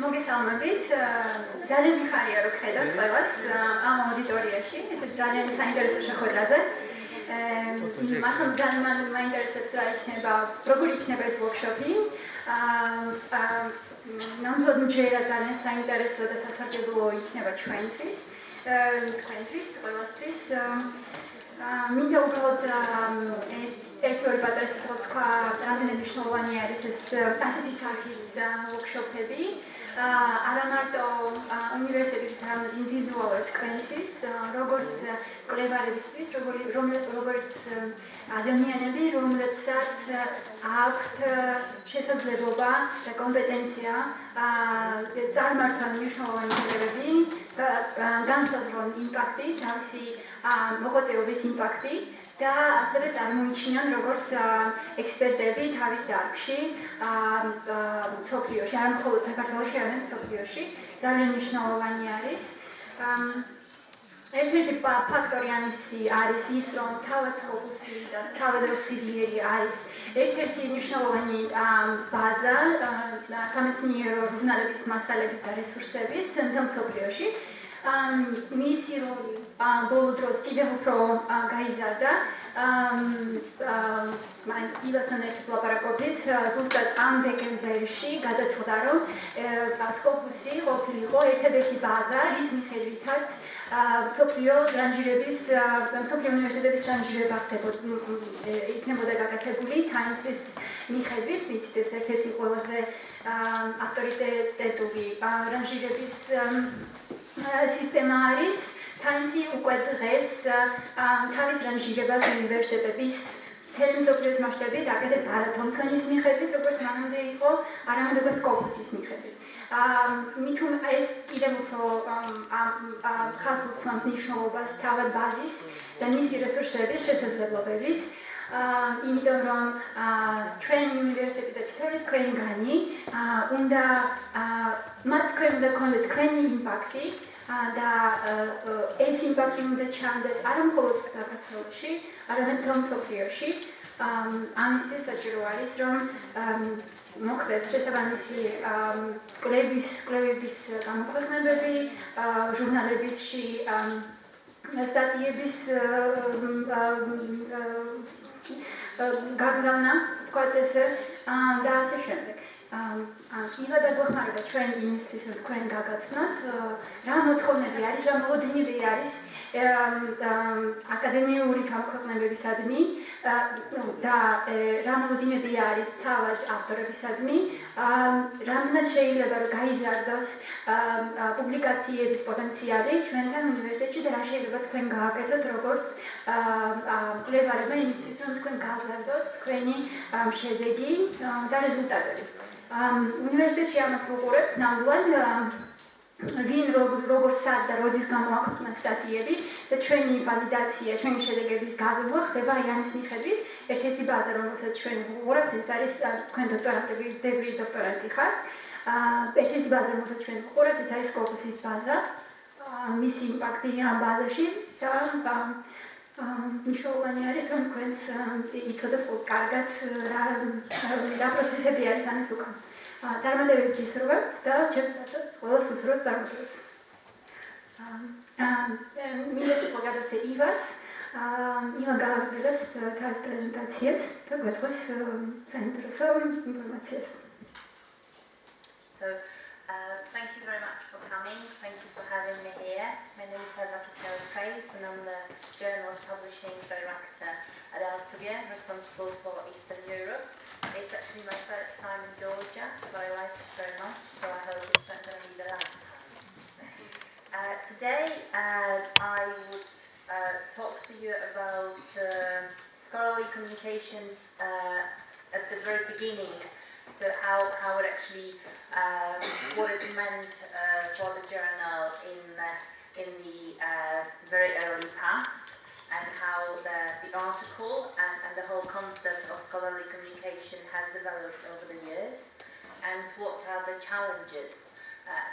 მოგესალმებით. ძალიან მიხარია რომ ხედავთ ყველას ამ აუდიტორიაში, ეს ძალიან საინტერესო შეხვედრაზე. მართლა ძალიან მაინტერესებს რა იქნება, როგორი იქნება ეს ვორქშოპი. ნამდვილად მჯერა ძალიან საინტერესო და სასარგებლო იქნება ჩვენთვის, ყველასთვის. მინდა უბრალოდ ერთი ორი პატარა სიტყვა თქვა, რამდენად მნიშვნელოვანი არის ეს ასეთი სახის ვორქშოპები. არა მარტო უნივერსიტეტის, არამედ ინდივიდუალურად თქვენთვის, როგორც კვლევარებისთვის, როგორც ადამიანები, რომლებსაც აქვთ შესაძლებლობა და კომპეტენცია წარმართონ მნიშვნელოვანი კვლევები, განსაზღვრონ იმპაქტი, თავისი მოღვაწეობის იმპაქტი და ასევე წარმოიჩინონ როგორც ექსპერტები თავის დარგში, მსოფლიოში, არა მხოლოდ საქართველოში, არამედ მსოფლიოში. ძალიან მნიშვნელოვანი არის. ერთ-ერთი ფაქტორი ამისი არის ის, რომ თავად ფოკუსი და თავად Elsevier არის ერთ-ერთი მნიშვნელოვანი ბაზა სამეცნიერო ჟურნალების მასალების და რესურსების მსოფლიოში. მისი როლი ბოლო დროს კიდევ უფრო გაიზარდა. ივასთან ერთად ვლაპარაკობდით, ზუსტად ამ დეკემბერში გადაწყდა, რომ სკოპუსი ყოფილიყო ერთადერთი ბაზა, რის მიხედვითაც მსოფლიო უნივერსიტეტების რანჟირება იქნებოდა გაკეთებული Times-ის მიხედვით, ვიცით ეს ერთ-ერთი ყველაზე ავტორიტეტული რანჟირების სისტემა არის. Times-ი უკვე დღეს თავის რანჟირებას უნივერსიტეტების მთელი მსოფლიოს მასშტაბით აკეთებს არა თომსონის მიხედვით, როგორც მანამდე იყო, არამედ უკვე სკოპუსის მიხედვით. მithum ეს კიდევ უფრო ხაზს უსვამს მნიშვნელობას თავად ბაზის და მისი რესურსების შესაძლებლობების. იმიტომ რომ ჩვენ უნივერსიტეტი და თითოეული თქვენგანი უნდა მათ თქვენ უნდა გქონდეთ თქვენი იმპაქტი და ეს იმპაქტი უნდა ჩანდეს არა მხოლოდ საქართველოში, არამედ მსოფლიოში. ამისთვის საჭირო არის რომ მოხდეს შესაბამისი კვლევების გამოქვეყნებები, ჟურნალებისში სტატიების გაგზავნა, თქვათ ესე და ასე შემდეგ. Ewa დაგვეხმარება ჩვენ იმისთვის, რომ თქვენ გაგაცნოთ, რა მოთხოვნები არის, რა მოლოდინები არის აკადემიური გამოქვეყნებებისადმი და რა მოლოდინები არის თავად ავტორებისადმი, რამდენად შეიძლება რომ გაიზარდოს პუბლიკაციების პოტენციალი ჩვენთან უნივერსიტეტში და რა შეიძლება თქვენ გააკეთოთ როგორც კვლევარებმა იმისთვის, რომ თქვენ გაზარდოთ თქვენი შედეგი და რეზულტატები. უნივერსიტეტში ამას ვუყურებთ ნამდვილად ვინ როგორ სად და როდის გამოაქვეყნა სტატიები და ჩვენი ვალიდაცია, ჩვენი შედეგების გაზრდა ხდება ამის მიხედვით. ერთ-ერთი ბაზა, რომელსაც ჩვენ ვუყურებთ, ეს არის თქვენ დოქტორანტები, დებრი დოქტორანტი ხართ. ერთ-ერთი ბაზა, რომელსაც ჩვენ ვუყურებთ, ეს არის სკოპუსის ბაზა. მისი იმპაქტი ამ ბაზაში და მნიშვნელოვანი არის, რომ თქვენს იცოდეთ კარგად რა პროცესები არის ამის უკან. წარმატებებს ვისურვებთ და ჩემთვის ყველას უსურვებთ წარმატებებს. მინდა სიტყვა გადავცე ივას. ივა გააგრძელებს თავის პრეზენტაციას და გვეწყოს საინტერესო ინფორმაციას. So, thank you very much for coming. Thank you for having me here. My name is Ewa Kittel-Prejs and I'm the journal's publishing director at Elsevier, responsible for Eastern Europe. It's actually my first time in Georgia, so I like it very much, so I hope it's not going to be the last time. Today, I would talk to you about scholarly communications at the very beginning. So how it actually, what it meant for the journal in the very early past, and how the article and the whole concept of scholarly communication has developed over the years, and what are the challenges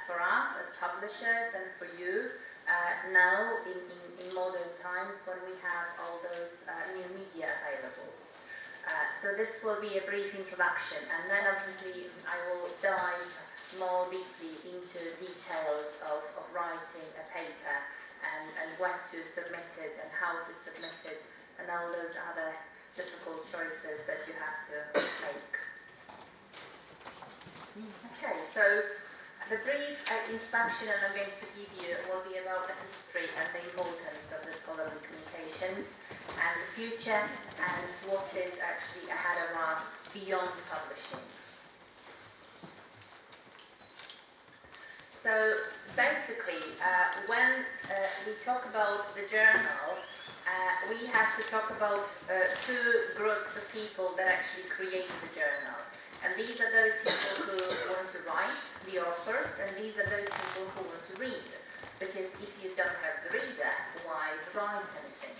for us as publishers and for you now in modern times when we have all those new media available. So this will be a brief introduction, and then obviously I will dive more deeply into details of writing a paper and when to submit it and how to submit it and all those other difficult choices that you have to make. Okay, so the brief introduction that I'm going to give you will be about the history and the importance of the scholarly communications and the future and what is actually ahead of us beyond publishing. So basically, when we talk about the journal, we have to talk about two groups of people that actually create the journal. And these are those people who want to write, the authors, and these are those people who want to read. Because if you don't have the reader, why write anything?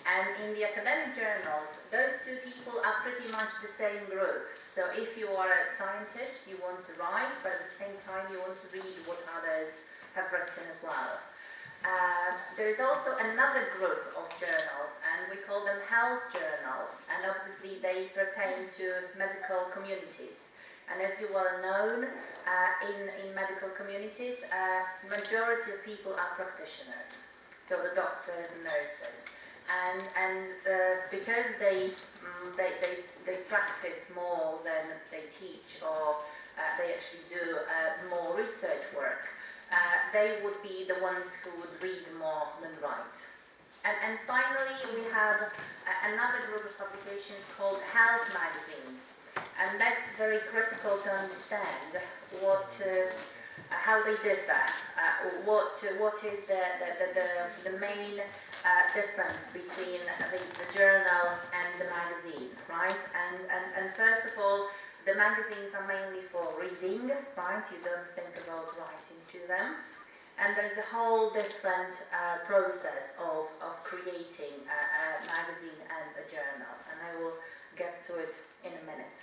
And in the academic journals, those two people are pretty much the same group. So if you are a scientist, you want to write, but at the same time you want to read what others have written as well. There is also another group of journals, and we call them health journals, and obviously they pertain to medical communities. And as you well know, in medical communities, majority of people are practitioners, so the doctors and nurses. And because they practice more than they teach, or they actually do more research work, they would be the ones who would read more than write. And finally, we have another group of publications called health magazines. And that's very critical to understand how they differ, what is the main difference between the journal and the magazine, right? And first of all, the magazines are mainly for reading, right? You don't think about writing to them. And there's a whole different process of creating a magazine and a journal. And I will get to it in a minute.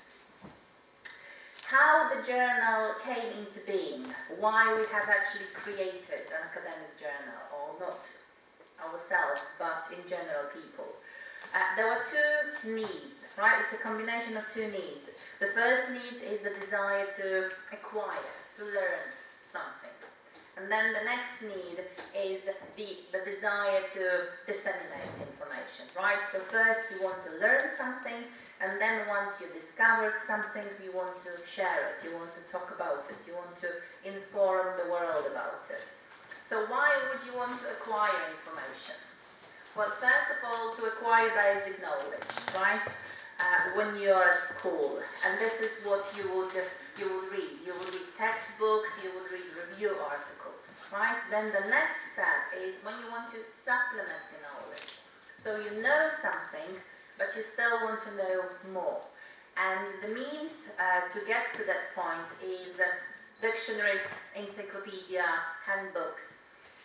How the journal came into being, why we have actually created an academic journal, or not ourselves, but in general people. There were two needs, right? It's a combination of two needs. The first need is the desire to acquire, to learn something. And then the next need is the desire to disseminate information, right? So first you want to learn something, and then once you discovered something, you want to share it, you want to talk about it, you want to inform the world about it. So why would you want to acquire information? Well, first of all, to acquire basic knowledge, right? When you're at school, and this is what you would read. You would read textbooks, you would read review articles, right? Then the next step is when you want to supplement your knowledge. So you know something, but you still want to know more. And the means to get to that point is dictionaries, encyclopedia, handbooks,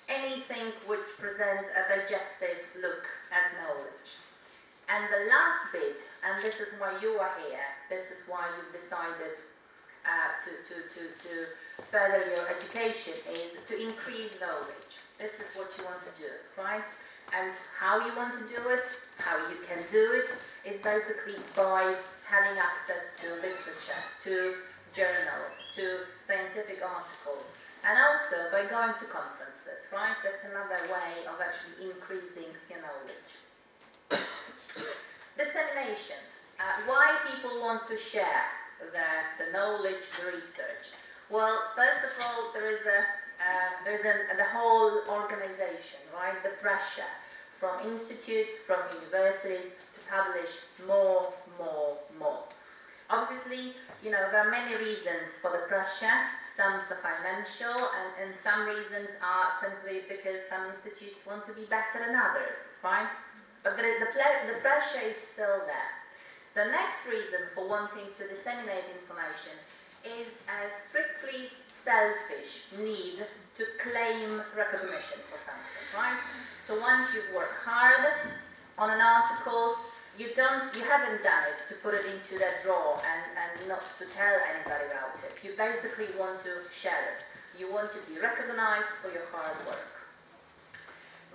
anything which presents a digestive look at knowledge. And the last bit, and this is why you are here, this is why you've decided to further your education, is to increase knowledge. This is what you want to do, right? And how you want to do it, how you can do it, is basically by having access to literature, to journals, to scientific articles, and also by going to conferences, right? That's another way of actually increasing your knowledge. Dissemination. Why people want to share the knowledge, the research? Well, first of all, there's the whole organization, right? The pressure from institutes, from universities to publish more. Obviously, you know, there are many reasons for the pressure. Some are financial, and some reasons are simply because some institutes want to be better than others, right? But the pressure is still there. The next reason for wanting to disseminate information is a strictly selfish need to claim recognition for something, right? So once you work hard on an article, you haven't done it to put it into that drawer and not to tell anybody about it. You basically want to share it. You want to be recognized for your hard work.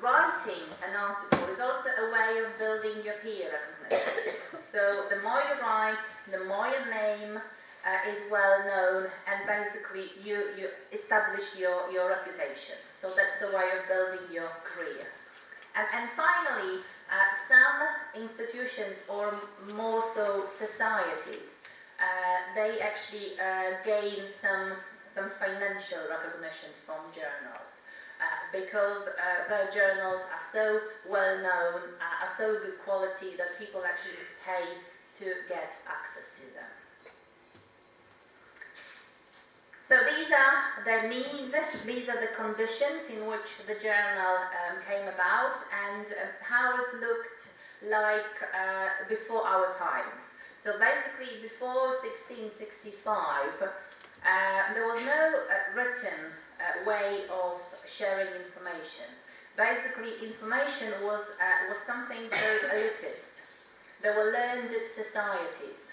Writing an article is also a way of building your peer recognition. So the more you write, the more your name is well known, and basically you establish your reputation. So that's the way of building your career. And finally, some institutions, or more so societies, they actually gain some financial recognition from journals because their journals are so well known, are so good quality that people actually pay to get access to them. So these are the needs, these are the conditions in which the journal came about, and how it looked like before our times. So basically before 1665, there was no written way of sharing information. Basically information was something very elitist. There were learned societies.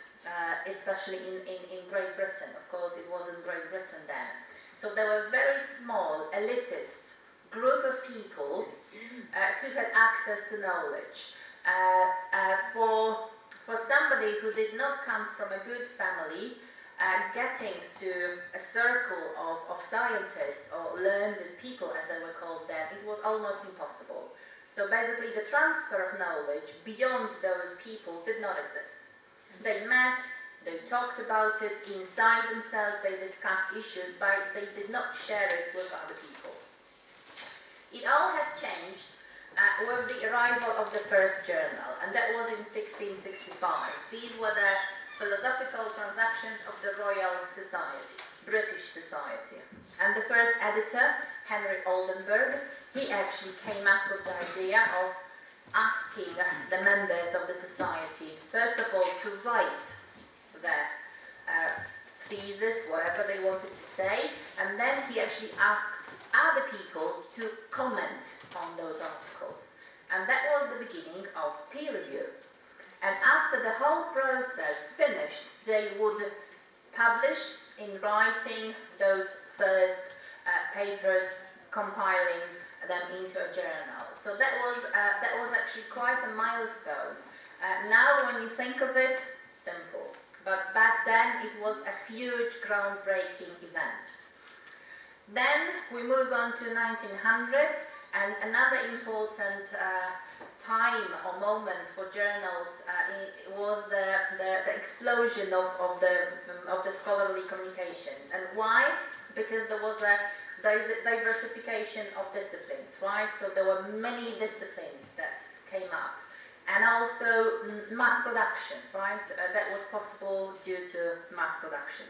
Especially in Great Britain. Of course, it wasn't Great Britain then. So there were very small, elitist group of people who had access to knowledge. For somebody who did not come from a good family, getting to a circle of scientists or learned people, as they were called then, it was almost impossible. So basically, the transfer of knowledge beyond those people did not exist. They met, they talked about it inside themselves, they discussed issues, but they did not share it with other people. It all has changed with the arrival of the first journal, and that was in 1665. These were the philosophical transactions of the Royal Society, British Society. And the first editor, Henry Oldenburg, he actually came up with the idea of asking the members of the society, first of all, to write their thesis, whatever they wanted to say, and then he actually asked other people to comment on those articles. And that was the beginning of peer review. And after the whole process finished, they would publish in writing those first papers, compiling them into a journal. So that was actually quite a milestone. Now when you think of it, simple. But back then it was a huge groundbreaking event. Then we move on to 1900, and another important time or moment for journals was the explosion of the scholarly communications. And why? Because there was a diversification of disciplines, right? So there were many disciplines that came up, and also mass production, right? That was possible due to mass production.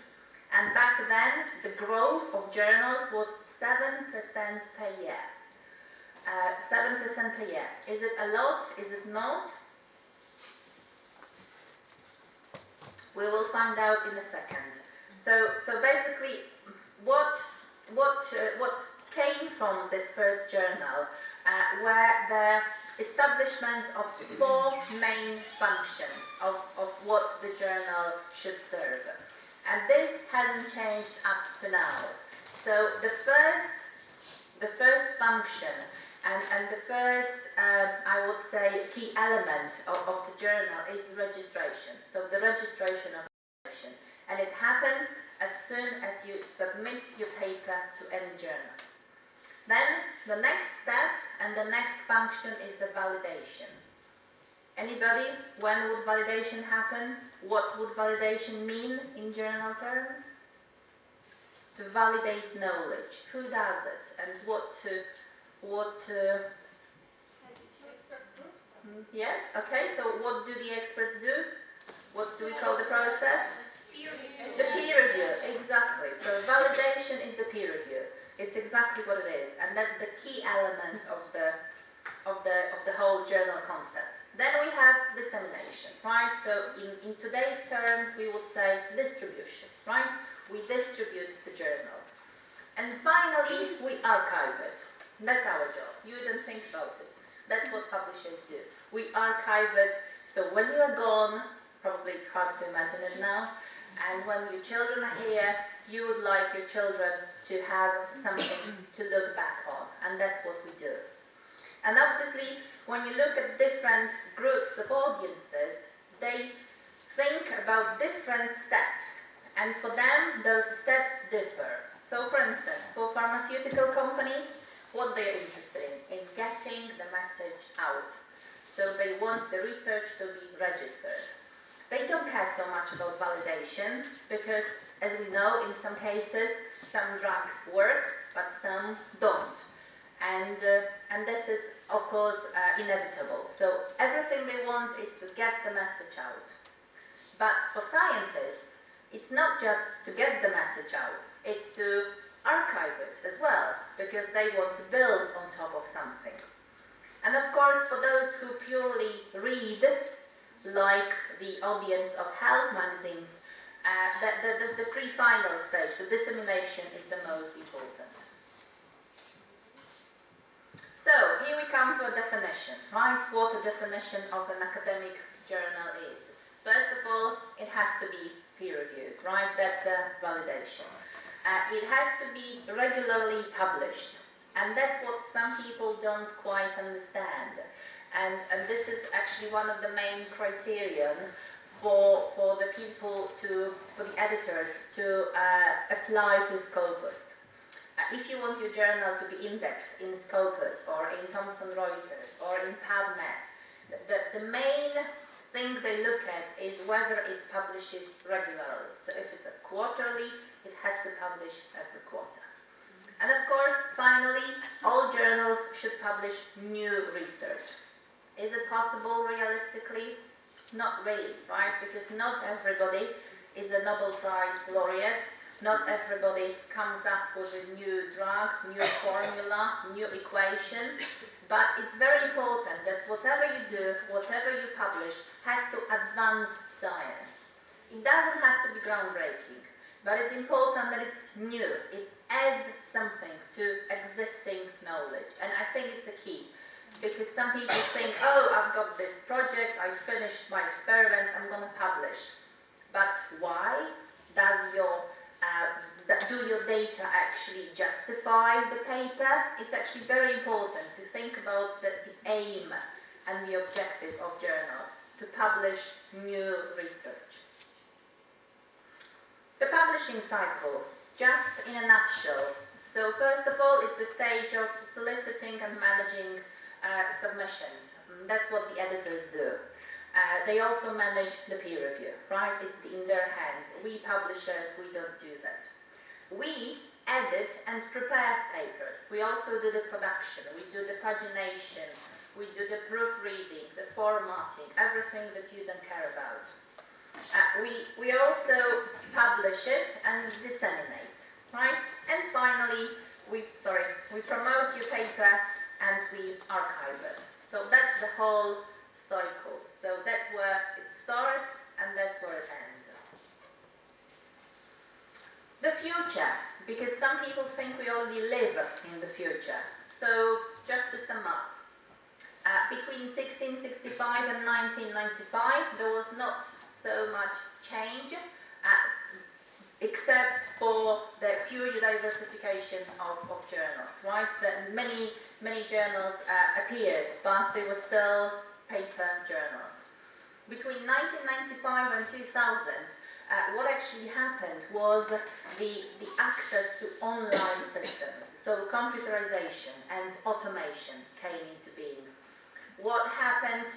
And back then, the growth of journals was 7% per year. 7% per year. Is it a lot? Is it not? We will find out in a second. So basically, what came from this first journal were the establishment of 4 main functions of what the journal should serve. And this hasn't changed up to now. So the first function and the first, I would say, key element of the journal is the registration. So the registration of information. And it happens as soon as you submit your paper to any journal. Then the next step and the next function is the validation. Anybody? When would validation happen? What would validation mean in journal terms? To validate knowledge. Who does it? And yes, okay, so what do the experts do? What do we call the process? The peer review, exactly. So validation is the peer review. It's exactly what it is, and that's the key element of the whole journal concept. Then we have dissemination, right? So in today's terms, we would say distribution, right? We distribute the journal. And finally, we archive it. That's our job. You don't think about it. That's what publishers do. We archive it, so when you are gone, probably it's hard to imagine it now, and when your children are here, you would like your children to have something to look back on, and that's what we do. And obviously, when you look at different groups of audiences, they think about different steps And for them, those steps differ. So for instance, for pharmaceutical companies, what they are interested in getting the message out. So they want the research to be registered. They don't care so much about validation because, as we know, in some cases, some drugs work, but some don't. And this is, of course, inevitable. So everything they want is to get the message out. But for scientists, it's not just to get the message out, it's to archive it as well, because they want to build on top of something. And of course, for those who purely read, like the audience of health magazines, the pre-final stage, the dissemination, is the most important. So, here we come to a definition, right? What a definition of an academic journal is. First of all, it has to be peer-reviewed, right? That's the validation. It has to be regularly published. And that's what some people don't quite understand. And this is actually one of the main criterion for the people for the editors to apply to Scopus. If you want your journal to be indexed in Scopus or in Thomson Reuters or in PubMed, the main thing they look at is whether it publishes regularly. So if it's a quarterly, it has to publish every quarter. And of course, finally, all journals should publish new research. Is it possible realistically? Not really, right? Because not everybody is a Nobel Prize laureate. Not everybody comes up with a new drug, new formula, new equation. But it's very important that whatever you do, whatever you publish, has to advance science. It doesn't have to be groundbreaking, but it's important that it's new. It adds something to existing knowledge, and I think it's the key. Because some people think, oh, I've got this project, I finished my experiments, I'm going to publish. But why? Do your data actually justify the paper? It's actually very important to think about the aim and the objective of journals, to publish new research. The publishing cycle, just in a nutshell. So first of all, it's the stage of soliciting and managing submissions. That's what the editors do. They also manage the peer review, right? It's in their hands. We publishers, we don't do that. We edit and prepare papers. We also do the production. We do the pagination. We do the proofreading, the formatting, everything that you don't care about. We also publish it and disseminate, right? And finally, we promote your paper and we archive it. So that's the whole cycle. So that's where it starts and that's where it ends. The future, because some people think we already live in the future. So just to sum up, between 1665 and 1995, there was not so much change, except for the huge diversification of journals, right? That many journals appeared, but they were still paper journals. Between 1995 and 2000, what actually happened was the access to online systems, so computerization and automation came into being. What happened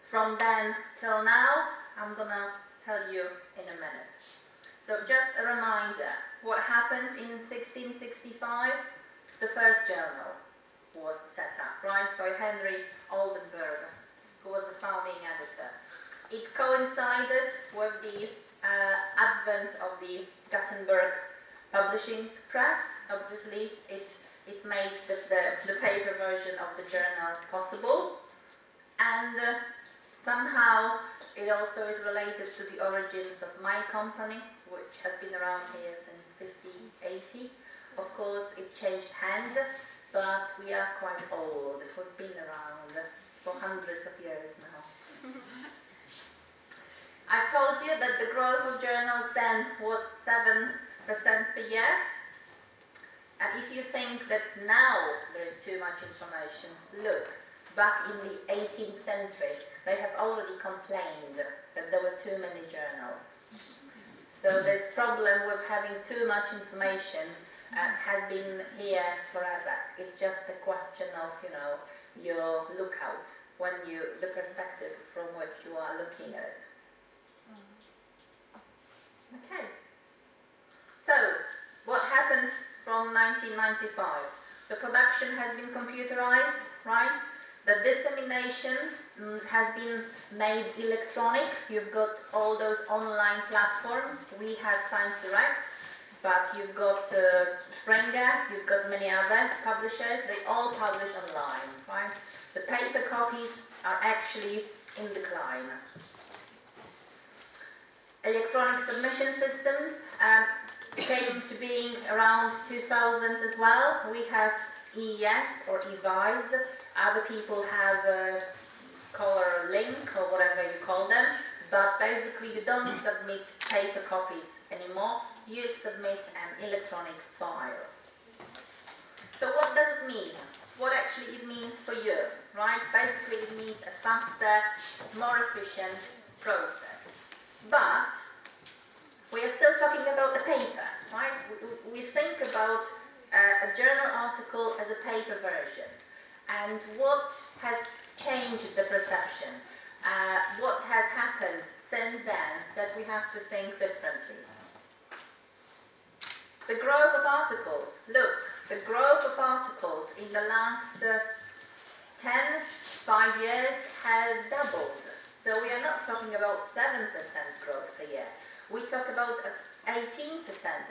from then till now, I'm gonna tell you in a minute. So just a reminder, what happened in 1665? The first journal was set up, right, by Henry Oldenburg, who was the founding editor. It coincided with the advent of the Gutenberg publishing press. Obviously, it made the paper version of the journal possible, and somehow it also is related to the origins of my company, which has been around here since 1580. Of course, it changed hands, but we are quite old. We've been around for hundreds of years now. I've told you that the growth of journals then was 7% per year. And if you think that now there is too much information, look, back in the 18th century, they have already complained that there were too many journals. So this problem with having too much information has been here forever. It's just a question of, your lookout, the perspective from which you are looking at it. Okay. So, what happened from 1995? The production has been computerized, right? The dissemination has been made electronic. You've got all those online platforms. We have Science Direct, but you've got Springer, you've got many other publishers. They all publish online, right? The paper copies are actually in decline. Electronic submission systems came to being around 2000 as well. We have EES or EVIS. Other people have Scholar Link or whatever you call them. But basically you don't submit paper copies anymore. You submit an electronic file. So what does it mean? What actually it means for you, right? Basically it means a faster, more efficient process. But we are still talking about the paper, right? We think about a journal article as a paper version. And what has changed the perception? What has happened since then that we have to think differently? The growth of articles. Look, the growth of articles in the last 5 years has doubled. So we are not talking about 7% growth per year. We talk about 18%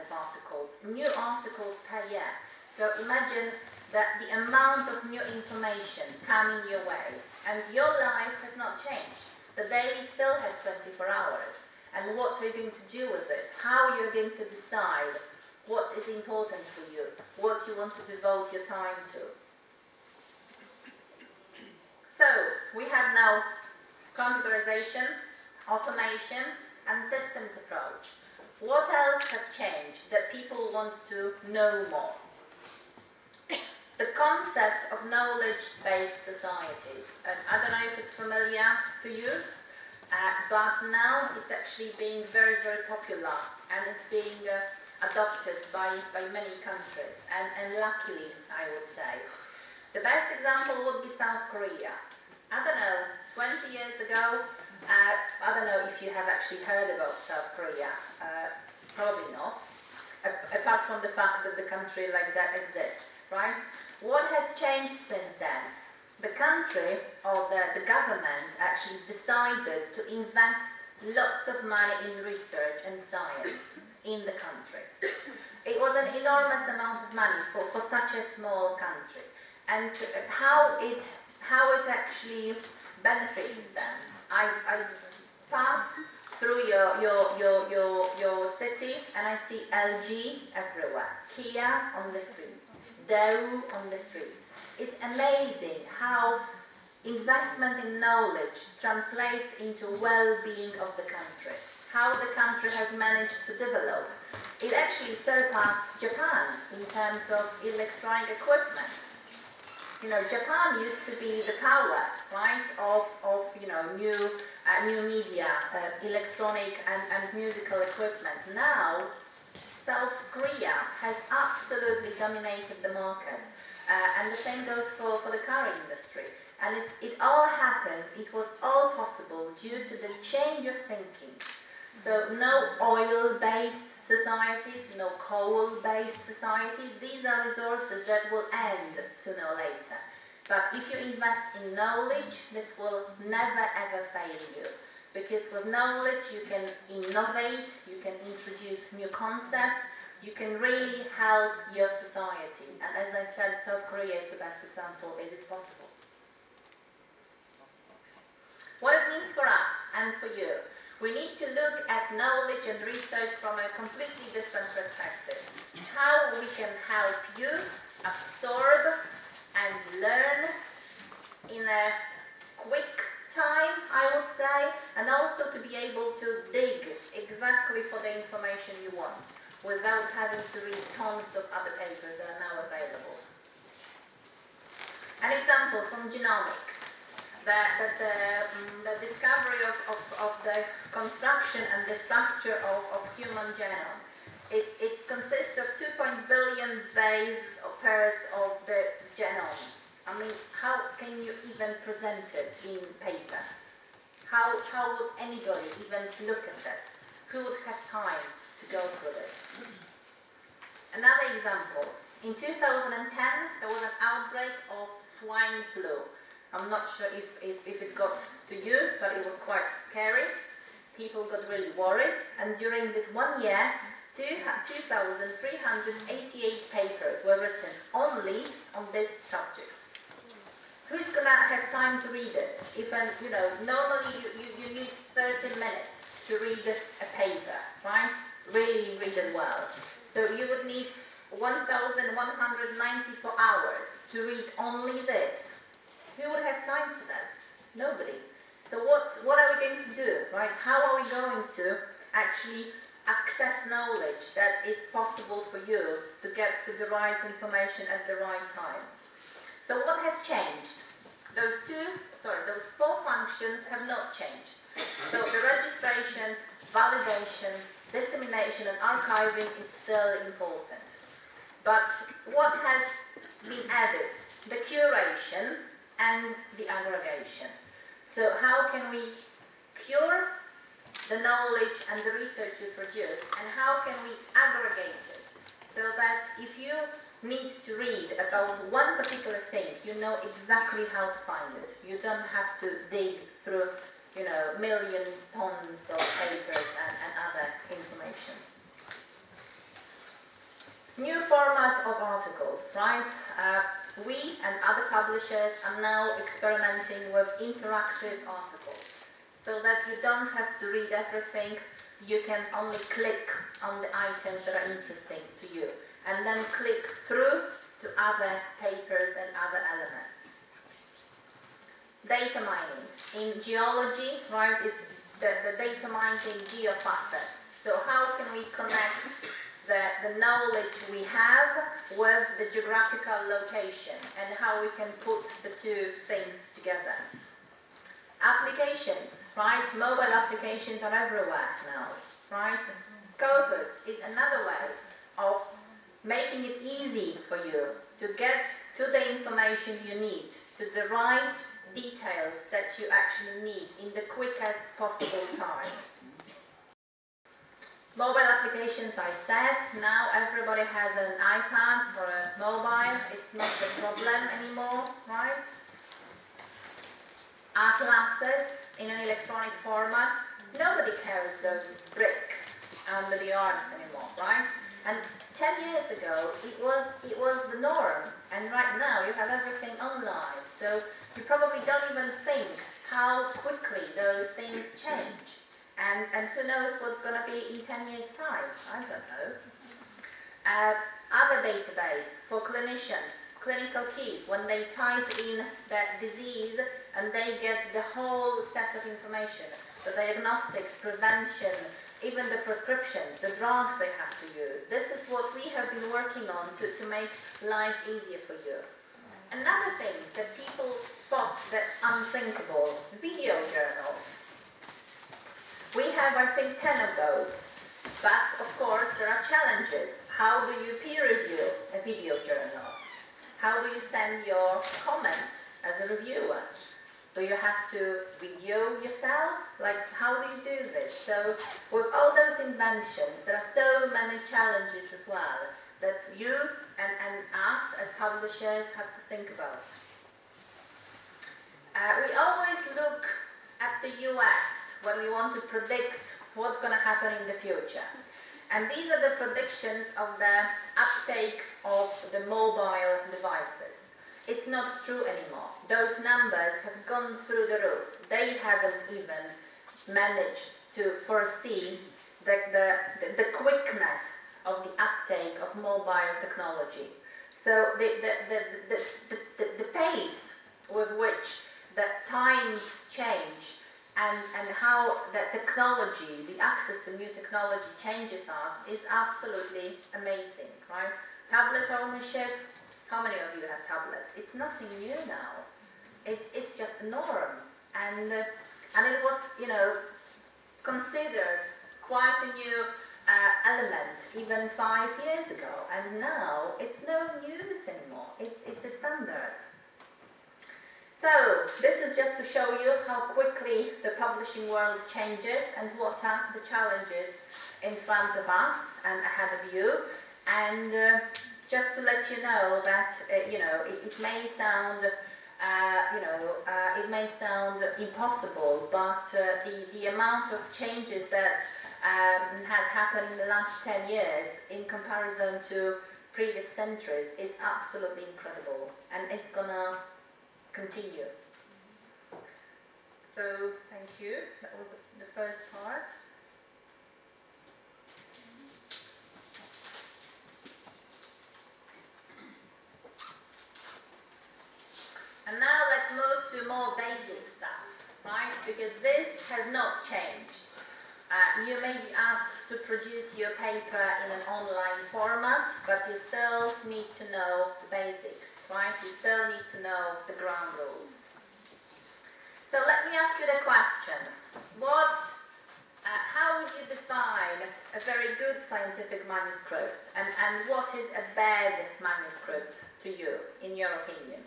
of articles, new articles per year. So imagine that the amount of new information coming your way, and your life has not changed. The daily still has 24 hours. And what are you going to do with it? How are you going to decide what is important for you, what you want to devote your time to? So, we have now computerization, automation, and systems approach. What else has changed that people want to know more? The concept of knowledge-based societies. And I don't know if it's familiar to you, but now it's actually being very, very popular, and it's being adopted by many countries, and luckily, I would say. The best example would be South Korea. I don't know, 20 years ago, I don't know if you have actually heard about South Korea, probably not, apart from the fact that the country like that exists, right? What has changed since then? The country, or the government, actually decided to invest lots of money in research and science in the country. It was an enormous amount of money for such a small country. And how it actually benefited them. I pass through your city and I see LG everywhere, Kia on the streets, Daewoo on the streets. It's amazing how investment in knowledge translates into well-being of the country, how the country has managed to develop. It actually surpassed Japan in terms of electronic equipment. Japan used to be the power, right, of new media, electronic and musical equipment. Now, South Korea has absolutely dominated the market, and the same goes for the car industry. And it all happened, it was all possible due to the change of thinking. So no oil-based societies, no coal-based societies. These are resources that will end sooner or later. But if you invest in knowledge, this will never ever fail you. Because with knowledge you can innovate, you can introduce new concepts, you can really help your society. And as I said, South Korea is the best example. It is possible. What it means for us and for you. We need to look at knowledge and research from a completely different perspective. How we can help you absorb and learn in a quick time, I would say, and also to be able to dig exactly for the information you want without having to read tons of other papers that are now available. An example from genomics. the discovery of the construction and the structure of human genome. It consists of 2 billion base pairs of the genome. I mean, how can you even present it in paper? How would anybody even look at that? Who would have time to go through this? Another example. In 2010, there was an outbreak of swine flu. I'm not sure if it got to you, but it was quite scary. People got really worried, and during this 1 year, 2,388 papers were written only on this subject. Who's gonna have time to read it? Normally you need 30 minutes to read a paper, right? Really read it well. So you would need 1,194 hours to read only this. Who would have time for that? Nobody. So what are we going to do, right? How are we going to actually access knowledge that it's possible for you to get to the right information at the right time? So what has changed? Those 4 functions have not changed. So the registration, validation, dissemination and archiving is still important. But what has been added? The curation and the aggregation. So how can we cure the knowledge and the research you produce, and how can we aggregate it so that if you need to read about one particular thing, you know exactly how to find it. You don't have to dig through, millions, tons of papers and other information. New format of articles, right? We and other publishers are now experimenting with interactive articles so that you don't have to read everything, you can only click on the items that are interesting to you and then click through to other papers and other elements. Data mining. In geology, right, it's the data mining geofacets. So how can we connect the knowledge we have with the geographical location and how we can put the two things together. Applications, right? Mobile applications are everywhere now, right? Scopus is another way of making it easy for you to get to the information you need, to the right details that you actually need in the quickest possible time. Mobile applications, I said, now everybody has an iPad or a mobile, it's not a problem anymore, right? Atlases in an electronic format, nobody carries those bricks under the arms anymore, right? And 10 years ago, it was the norm, and right now you have everything online, so you probably don't even think how quickly those things change. And who knows what's going to be in 10 years' time? I don't know. Other database for clinicians, Clinical Key, when they type in that disease and they get the whole set of information, the diagnostics, prevention, even the prescriptions, the drugs they have to use. This is what we have been working on to make life easier for you. Another thing that people thought that unthinkable, video journals. We have, I think, 10 of those, but of course there are challenges. How do you peer review a video journal? How do you send your comment as a reviewer? Do you have to video yourself? Like, how do you do this? So with all those inventions, there are so many challenges as well that you and us as publishers have to think about. We always look at the US when we want to predict what's going to happen in the future. And these are the predictions of the uptake of the mobile devices. It's not true anymore. Those numbers have gone through the roof. They haven't even managed to foresee the quickness of the uptake of mobile technology. So the pace with which the times change and how the technology, the access to new technology changes us is absolutely amazing, right? Tablet ownership, how many of you have tablets? It's nothing new now. it's just a norm, and it was, considered quite a new element even 5 years ago, and now it's no news anymore. It's a standard. So this is just to show you how quickly the publishing world changes and what are the challenges in front of us and ahead of you. And just to let you know that it may sound it may sound impossible, but the amount of changes that has happened in the last 10 years in comparison to previous centuries is absolutely incredible, and it's gonna continue. So thank you. That was the first part. And now let's move to more basic stuff, right? Because this has not changed. You may be asked to produce your paper in an online format, but you still need to know the basics, right? You still need to know the ground rules. So let me ask you the question. How would you define a very good scientific manuscript? And what is a bad manuscript to you, in your opinion?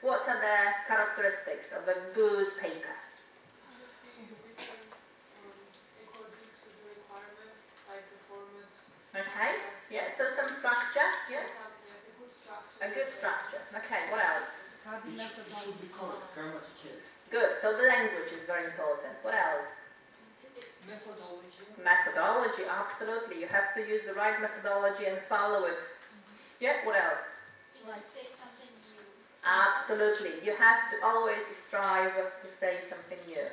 What are the characteristics of a good paper? According to the requirements, like the format. Okay, yeah, so some structure, yeah? Yes, a good structure. A good structure. Okay, what else? It should be correct, grammatical. Good, so the language is very important. What else? Methodology. Methodology, absolutely. You have to use the right methodology and follow it. Yeah, what else? Say something new. Absolutely. You have to always strive to say something new.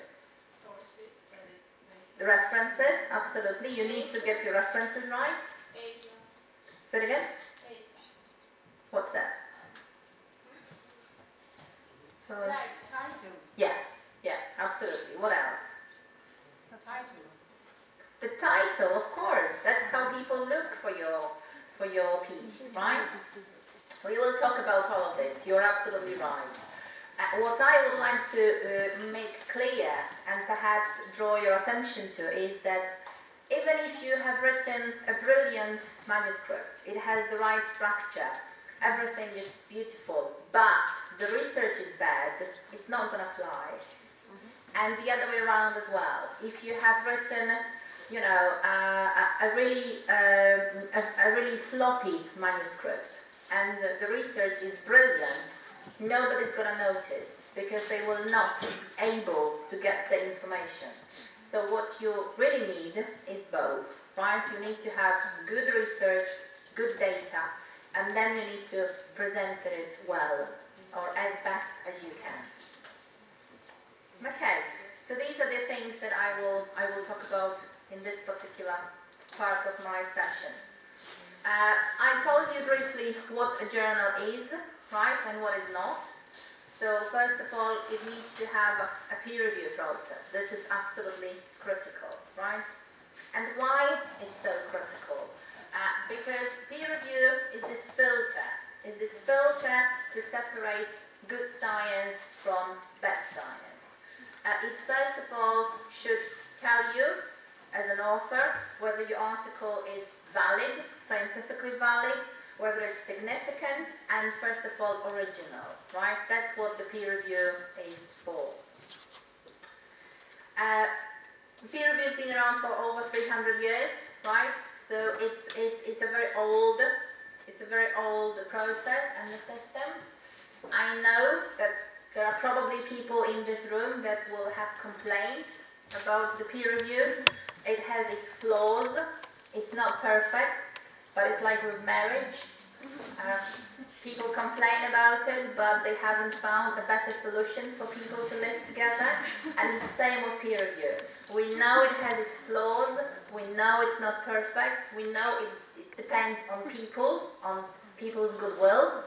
Sources that it's based The references, absolutely. You need to get your references right. Asia, Say it again. Asia. What's that? So, Title. yeah, absolutely. What else? Subtitle. The title, of course. That's how people look for your piece, right? We will talk about all of this. You're absolutely right. What I would like to make clear and perhaps draw your attention to is that even if you have written a brilliant manuscript, it has the right structure, everything is beautiful, but the research is bad, it's not going to fly. And the other way around as well. If you have written, a really sloppy manuscript, and the research is brilliant, nobody's going to notice because they will not be able to get the information. So what you really need is both, right? You need to have good research, good data, and then you need to present it well, or as best as you can. Okay, so these are the things that I will talk about in this particular part of my session. I told you briefly what a journal is, right, and what is not. So first of all, it needs to have a peer review process. This is absolutely critical, right? And why it's so critical? Because peer review is this filter to separate good science from bad science. It first of all should tell you, as an author, whether your article is valid, scientifically valid, whether it's significant, and first of all, original, right? That's what the peer review is for. Peer review has been around for over 300 years, right? So it's a very old process and the system. I know that there are probably people in this room that will have complaints about the peer review. It has its flaws. It's not perfect, but it's like with marriage. People complain about it, but they haven't found a better solution for people to live together. And it's the same with peer review. We know it has its flaws. We know it's not perfect. We know it depends on people's goodwill.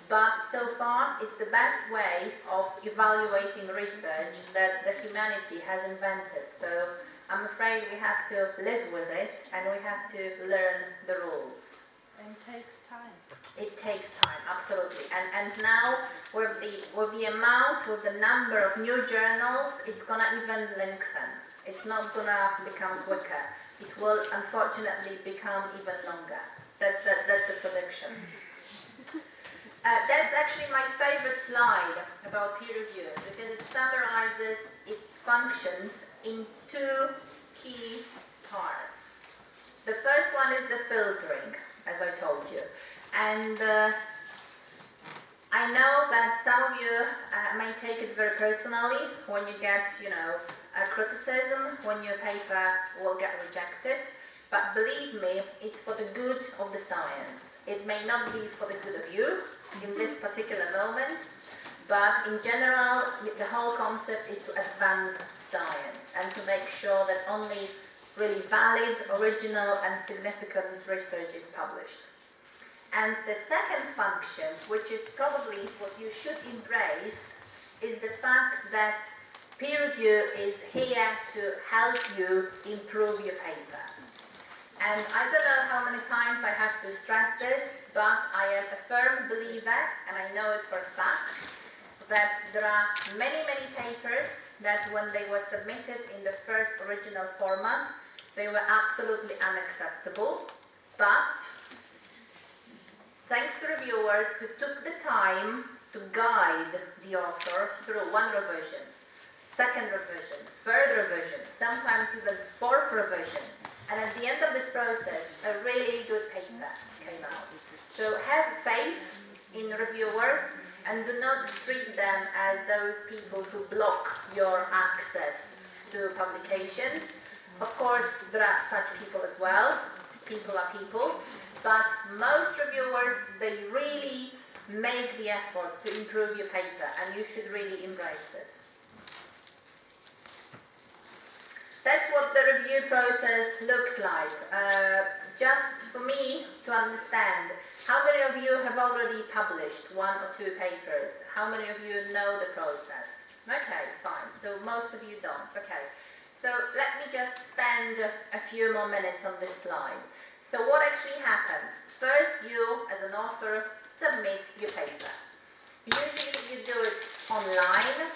But so far, it's the best way of evaluating research that the humanity has invented. So I'm afraid we have to live with it, and we have to learn the rules. And takes time. It takes time, absolutely. And now with the amount, with the number of new journals, it's gonna even lengthen. It's not gonna become quicker. It will unfortunately become even longer. That's the prediction. That's actually my favorite slide about peer review because it summarizes, it functions in two key parts. The first one is the filtering, as I told you. And I know that some of you may take it very personally when you get, criticism, when your paper will get rejected. But believe me, it's for the good of the science. It may not be for the good of you in this particular moment, but in general, the whole concept is to advance science and to make sure that only really valid, original, and significant research is published. And the second function, which is probably what you should embrace, is the fact that peer review is here to help you improve your paper. And I don't know how many times I have to stress this, but I am a firm believer, and I know it for a fact, that there are many, many papers that when they were submitted in the first original format, they were absolutely unacceptable. But thanks to reviewers who took the time to guide the author through one revision, second revision, third revision, sometimes even fourth revision, and at the end of this process, a really good paper came out. So have faith in reviewers and do not treat them as those people who block your access to publications. Of course, there are such people as well. People are people. But most reviewers, they really make the effort to improve your paper, and you should really embrace it. That's what the review process looks like. Just for me to understand, how many of you have already published one or two papers? How many of you know the process? Okay, fine. So most of you don't. Okay. So let me just spend a few more minutes on this slide. So what actually happens? First, you, as an author, submit your paper. Usually you do it online,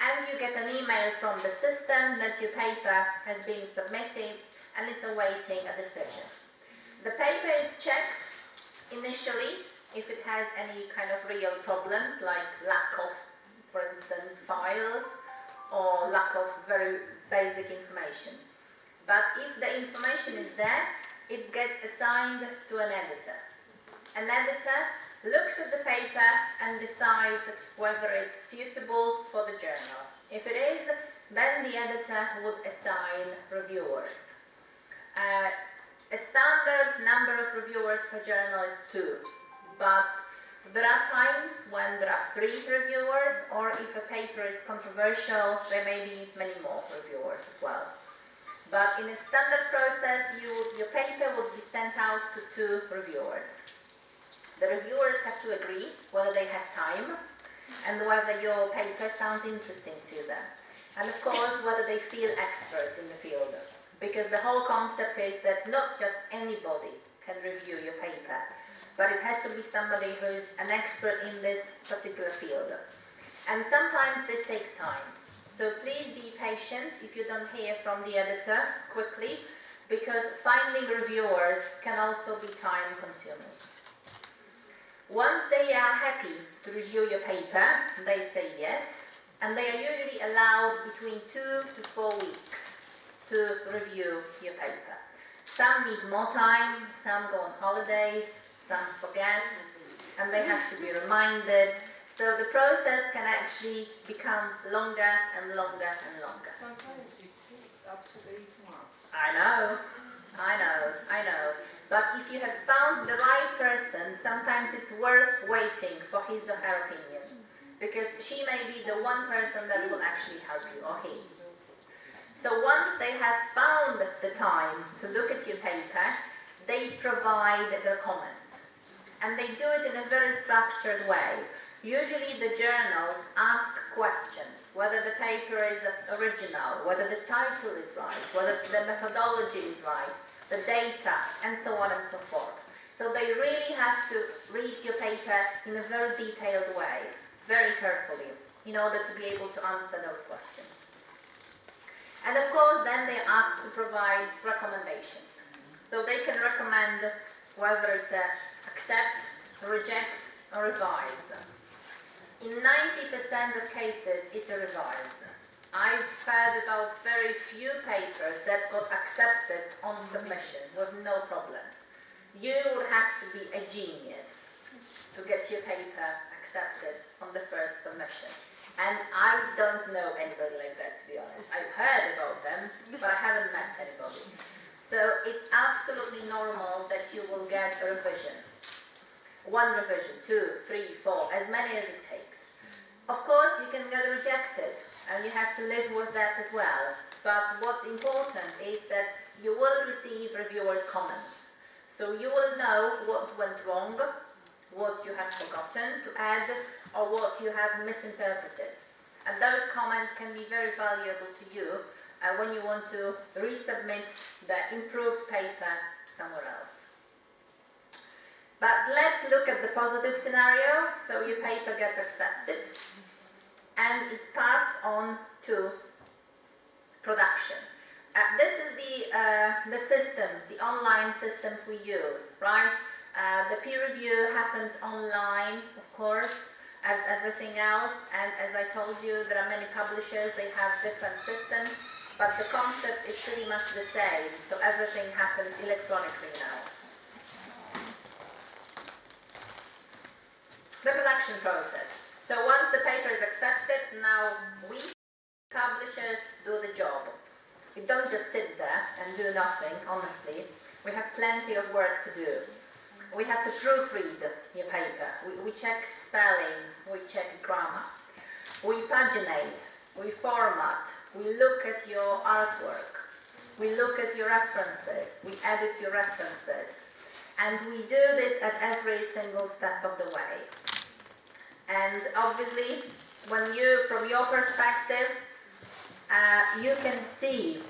and you get an email from the system that your paper has been submitted and it's awaiting a decision. The paper is checked initially if it has any kind of real problems like lack of, for instance, files or lack of very basic information. But if the information is there, it gets assigned to an editor. An editor looks at the paper and decides whether it's suitable for the journal. If it is, then the editor would assign reviewers. A standard number of reviewers per journal is 2, but there are times when there are 3 reviewers, or if a paper is controversial, there may be many more reviewers as well. But in a standard process, your paper would be sent out to 2 reviewers. The reviewers have to agree whether they have time and whether your paper sounds interesting to them. And of course, whether they feel experts in the field. Because the whole concept is that not just anybody can review your paper, but it has to be somebody who is an expert in this particular field. And sometimes this takes time. So please be patient if you don't hear from the editor quickly, because finding reviewers can also be time consuming. Once they are happy to review your paper, they say yes, and they are usually allowed between 2 to 4 weeks to review your paper. Some need more time, some go on holidays, some forget, and they have to be reminded. So the process can actually become longer and longer and longer. Sometimes it takes up to 8 months. I know. But if you have found the right person, sometimes it's worth waiting for his or her opinion, because she may be the one person that will actually help you, or he. So once they have found the time to look at your paper, they provide their comments. And they do it in a very structured way. Usually the journals ask questions, whether the paper is original, whether the title is right, whether the methodology is right, the data, and so on and so forth. So So they really have to read your paper in a very detailed way, very carefully, in order to be able to answer those questions. And of course, then they are asked to provide recommendations. So they can recommend whether it's a accept, reject, or revise. In 90% of cases, it's a revise. I've heard about very few papers that got accepted on submission with no problems. You would have to be a genius to get your paper accepted on the first submission. And I don't know anybody like that, to be honest. I've heard about them, but I haven't met anybody. So it's absolutely normal that you will get a revision. One revision, 2, 3, 4, as many as it takes. Of course, you can get rejected, and you have to live with that as well. But what's important is that you will receive reviewers' comments. So you will know what went wrong, what you have forgotten to add, or what you have misinterpreted. And those comments can be very valuable to you when you want to resubmit the improved paper somewhere else. But let's look at the positive scenario. So your paper gets accepted and it's passed on to production. This is the systems, the online systems we use, right? The peer review happens online, of course, as everything else. And as I told you, there are many publishers, they have different systems, but the concept is pretty much the same. So everything happens electronically now. The production process. So once the paper is accepted, now we publishers do the job. We don't just sit there and do nothing, honestly. We have plenty of work to do. We have to proofread your paper. We check spelling, we check grammar. We paginate, we format, we look at your artwork, we look at your references, we edit your references. And we do this at every single step of the way. And obviously, when you, from your perspective, you can see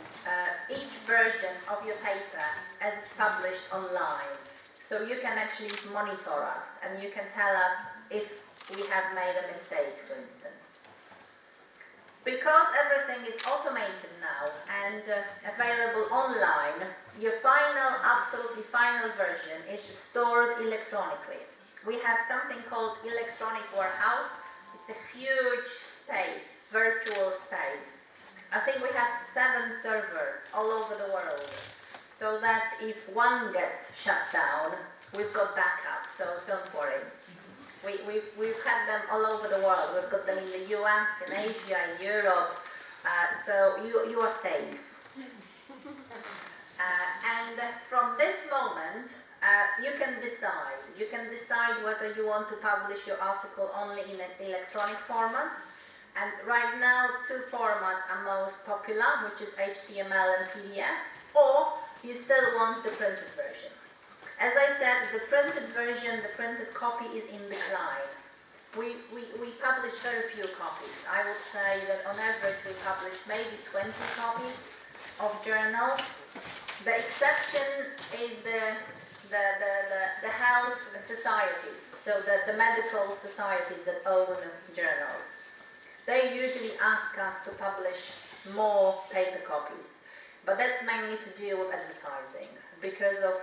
each version of your paper as it's published online. So you can actually monitor us and you can tell us if we have made a mistake, for instance. Because everything is automated now and available online, your final, absolutely final version is stored electronically. We have something called electronic warehouse. It's a huge space, virtual space. I think we have 7 servers all over the world, so that if one gets shut down, we've got backup, so don't worry. We've had them all over the world. We've got them in the US, in Asia, in Europe, so you are safe. And from this moment, you can decide. You can decide whether you want to publish your article only in an electronic format. And right now, 2 formats are most popular, which is HTML and PDF, or you still want the printed version. As I said, the printed version, the printed copy is in decline. We publish very few copies. I would say that on average we publish maybe 20 copies of journals. The exception is the health societies, so the medical societies that own journals. They usually ask us to publish more paper copies, but that's mainly to do with advertising, because of,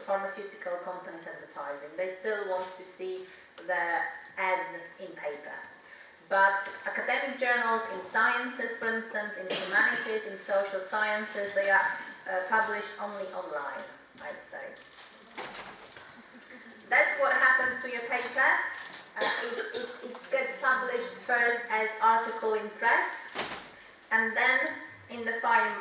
pharmaceutical companies advertising. They still want to see the ads in paper. But academic journals in sciences, for instance, in humanities, in social sciences, they are published only online, I'd say. That's what happens to your paper. It gets published first as article in press, and then in the final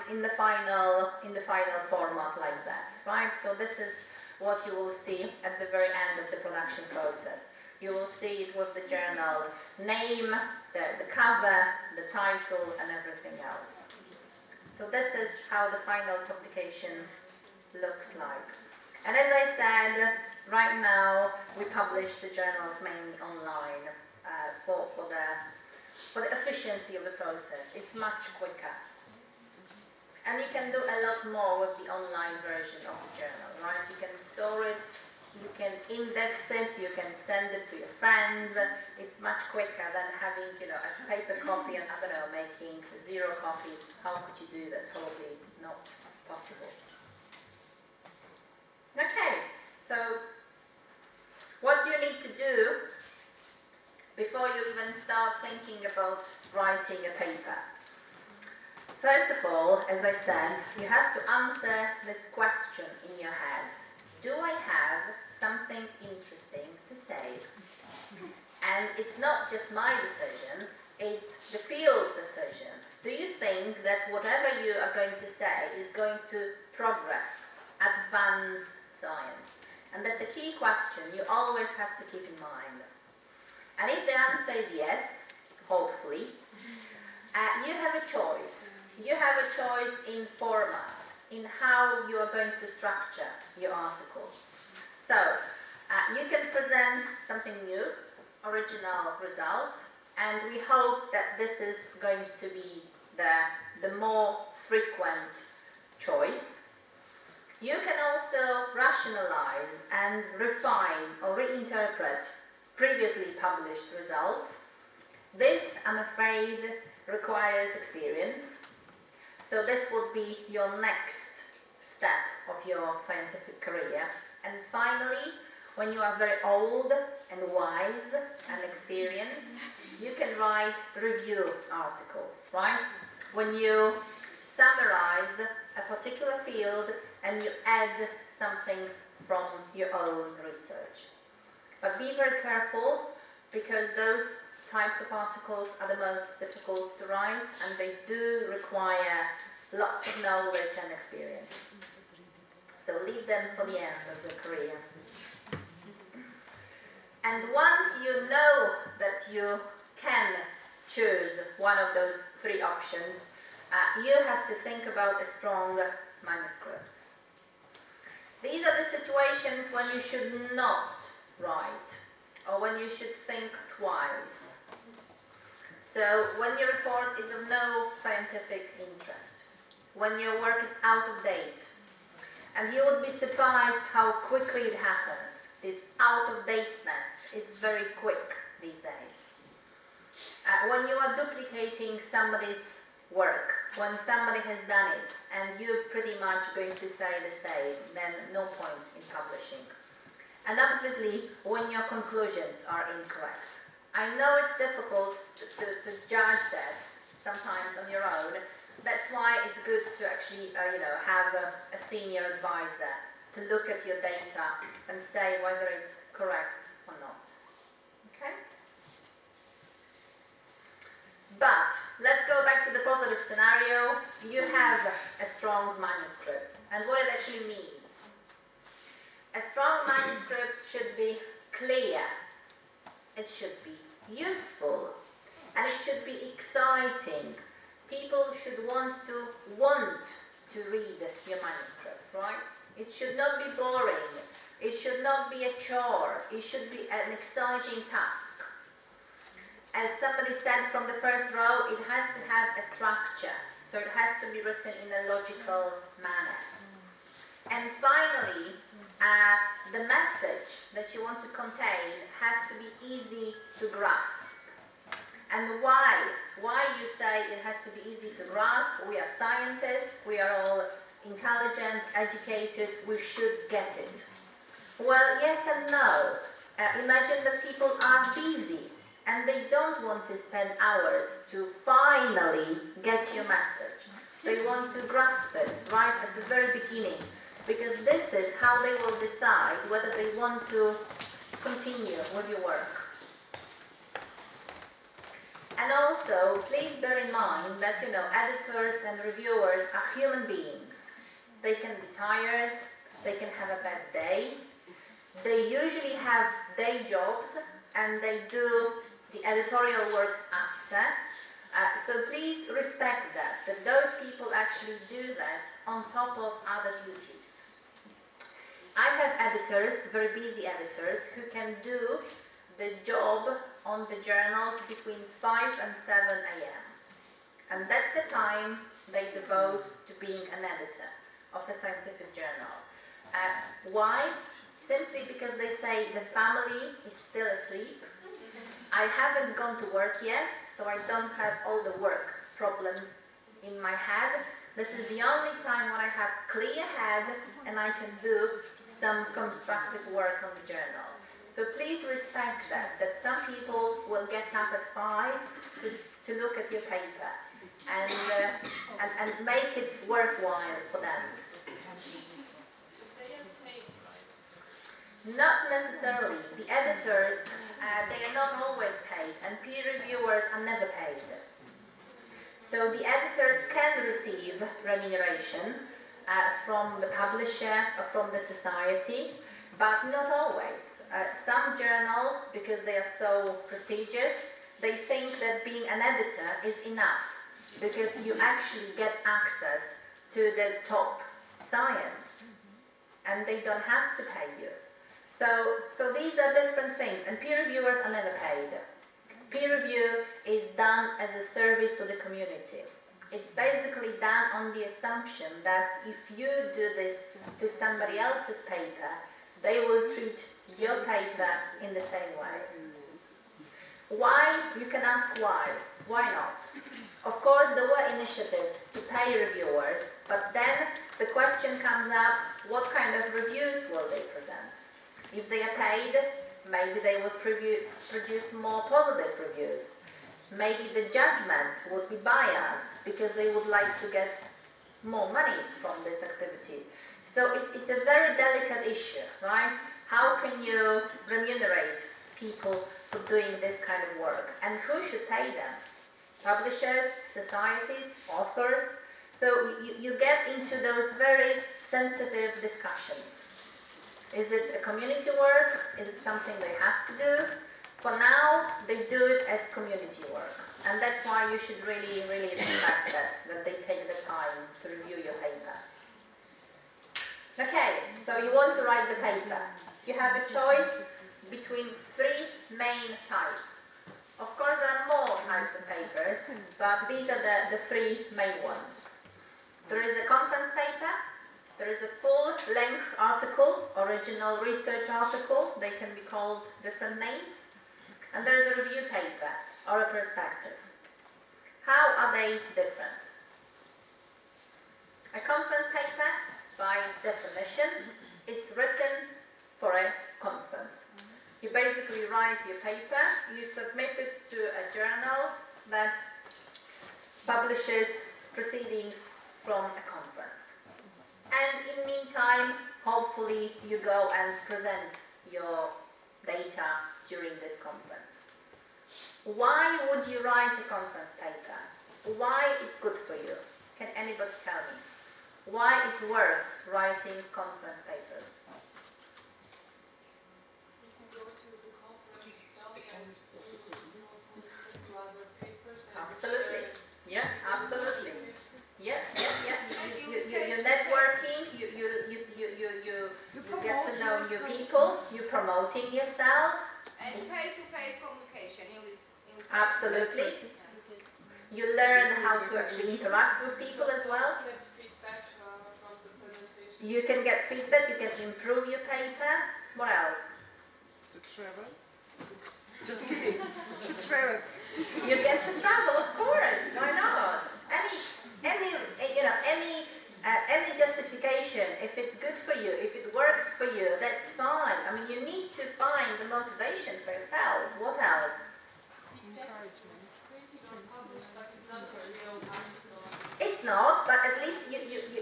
format like that, right? So this is what you will see at the very end of the production process. You will see it with the journal name, the cover, the title, and everything else. So this is how the final publication looks like. And as I said, right now we publish the journals mainly online for the efficiency of the process. It's much quicker. And you can do a lot more with the online version of the journal, right? You can store it you can index it, you can send it to your friends. It's much quicker than having, a paper copy and, making 0 copies. How could you do that? Probably not possible. Okay, so what do you need to do before you even start thinking about writing a paper? First of all, as I said, you have to answer this question in your head. Do I have something interesting to say? And it's not just my decision, it's the field's decision. Do you think that whatever you are going to say is going to progress, advance science? And that's a key question you always have to keep in mind. And if the answer is yes, hopefully, you have a choice. You have a choice in formats, in how you are going to structure your article. So, you can present something new, original results, and we hope that this is going to be the more frequent choice. You can also rationalize and refine or reinterpret previously published results. This, I'm afraid, requires experience. So this would be your next step of your scientific career. And finally, when you are very old and wise and experienced, you can write review articles, right? When you summarize a particular field and you add something from your own research. But be very careful, because those types of articles are the most difficult to write, and they do require lots of knowledge and experience. So leave them for the end of your career. And once you know that you can choose one of those 3 options, you have to think about a strong manuscript. These are the situations when you should not write, or when you should think twice. So when your report is of no scientific interest, when your work is out of date, and you would be surprised how quickly it happens. This out-of-dateness is very quick these days. When you are duplicating somebody's work, when somebody has done it, and you're pretty much going to say the same, then no point in publishing. And obviously, when your conclusions are incorrect. I know it's difficult to judge that sometimes on your own. That's why it's good to actually, have a senior advisor to look at your data and say whether it's correct or not. Okay? But let's go back to the positive scenario. You have a strong manuscript, and what it actually means. A strong manuscript should be clear, it should be useful, and it should be exciting. People should want to read your manuscript, right? It should not be boring. It should not be a chore. It should be an exciting task. As somebody said from the first row, it has to have a structure. So it has to be written in a logical manner. And finally, the message that you want to contain has to be easy to grasp. And why? Why you say it has to be easy to grasp? We are scientists, we are all intelligent, educated, we should get it. Well, yes and no. Imagine that people are busy and they don't want to spend hours to finally get your message. They want to grasp it right at the very beginning, because this is how they will decide whether they want to continue with your work. And also, please bear in mind that, editors and reviewers are human beings. They can be tired, they can have a bad day. They usually have day jobs, and they do the editorial work after. So please respect that those people actually do that on top of other duties. I have editors, very busy editors, who can do the job on the journals between 5 and 7 a.m. And that's the time they devote to being an editor of a scientific journal. Why? simply because they say the family is still asleep. I haven't gone to work yet, so I don't have all the work problems in my head. This is the only time when I have clear head and I can do some constructive work on the journal. So please respect that some people will get up at 5 to look at your paper and make it worthwhile for them. Not necessarily. The editors, they are not always paid, and peer reviewers are never paid. So the editors can receive remuneration from the publisher or from the society, but not always. Some journals, because they are so prestigious, they think that being an editor is enough, because you actually get access to the top science, and they don't have to pay you. So these are different things, and peer reviewers are never paid. Peer review is done as a service to the community. It's basically done on the assumption that if you do this to somebody else's paper, they will treat your paper in the same way. Why? You can ask why. Why not? Of course, there were initiatives to pay reviewers, but then the question comes up, what kind of reviews will they present? If they are paid, maybe they would produce more positive reviews. Maybe the judgment would be biased because they would like to get more money from this activity. So it's a very delicate issue, right? How can you remunerate people for doing this kind of work? And who should pay them? Publishers, societies, authors? So you get into those very sensitive discussions. Is it a community work? Is it something they have to do? For now, they do it as community work. And that's why you should really, really respect that they take the time to review your paper. Okay, so you want to write the paper. You have a choice between 3 main types. Of course, there are more types of papers, but these are the 3 main ones. There is a conference paper. There is a full-length article, original research article. They can be called different names. And there is a review paper, or a perspective. How are they different? A conference paper, by definition, it's written for a conference. You basically write your paper, you submit it to a journal that publishes proceedings from a conference. And in the meantime, hopefully you go and present your data during this conference. Why would you write a conference paper? Why it's good for you? Can anybody tell me? Why it's worth writing conference papers? You can go to the conference itself and listen to other papers. And Absolutely. Yeah, absolutely. Yeah. You're networking, you get to know new people, you're promoting yourself. And face-to-face communication in this. Absolutely. You learn how to actually interact with people as well. get feedback from the presentation. You can get feedback, you can improve your paper. What else? To travel? Just kidding. To travel. You get to travel, of course. Why not? Any justification, if it's good for you, if it works for you, that's fine. I mean, you need to find the motivation for yourself. What else? Encouragement. But it's not a real article. It's not, but at least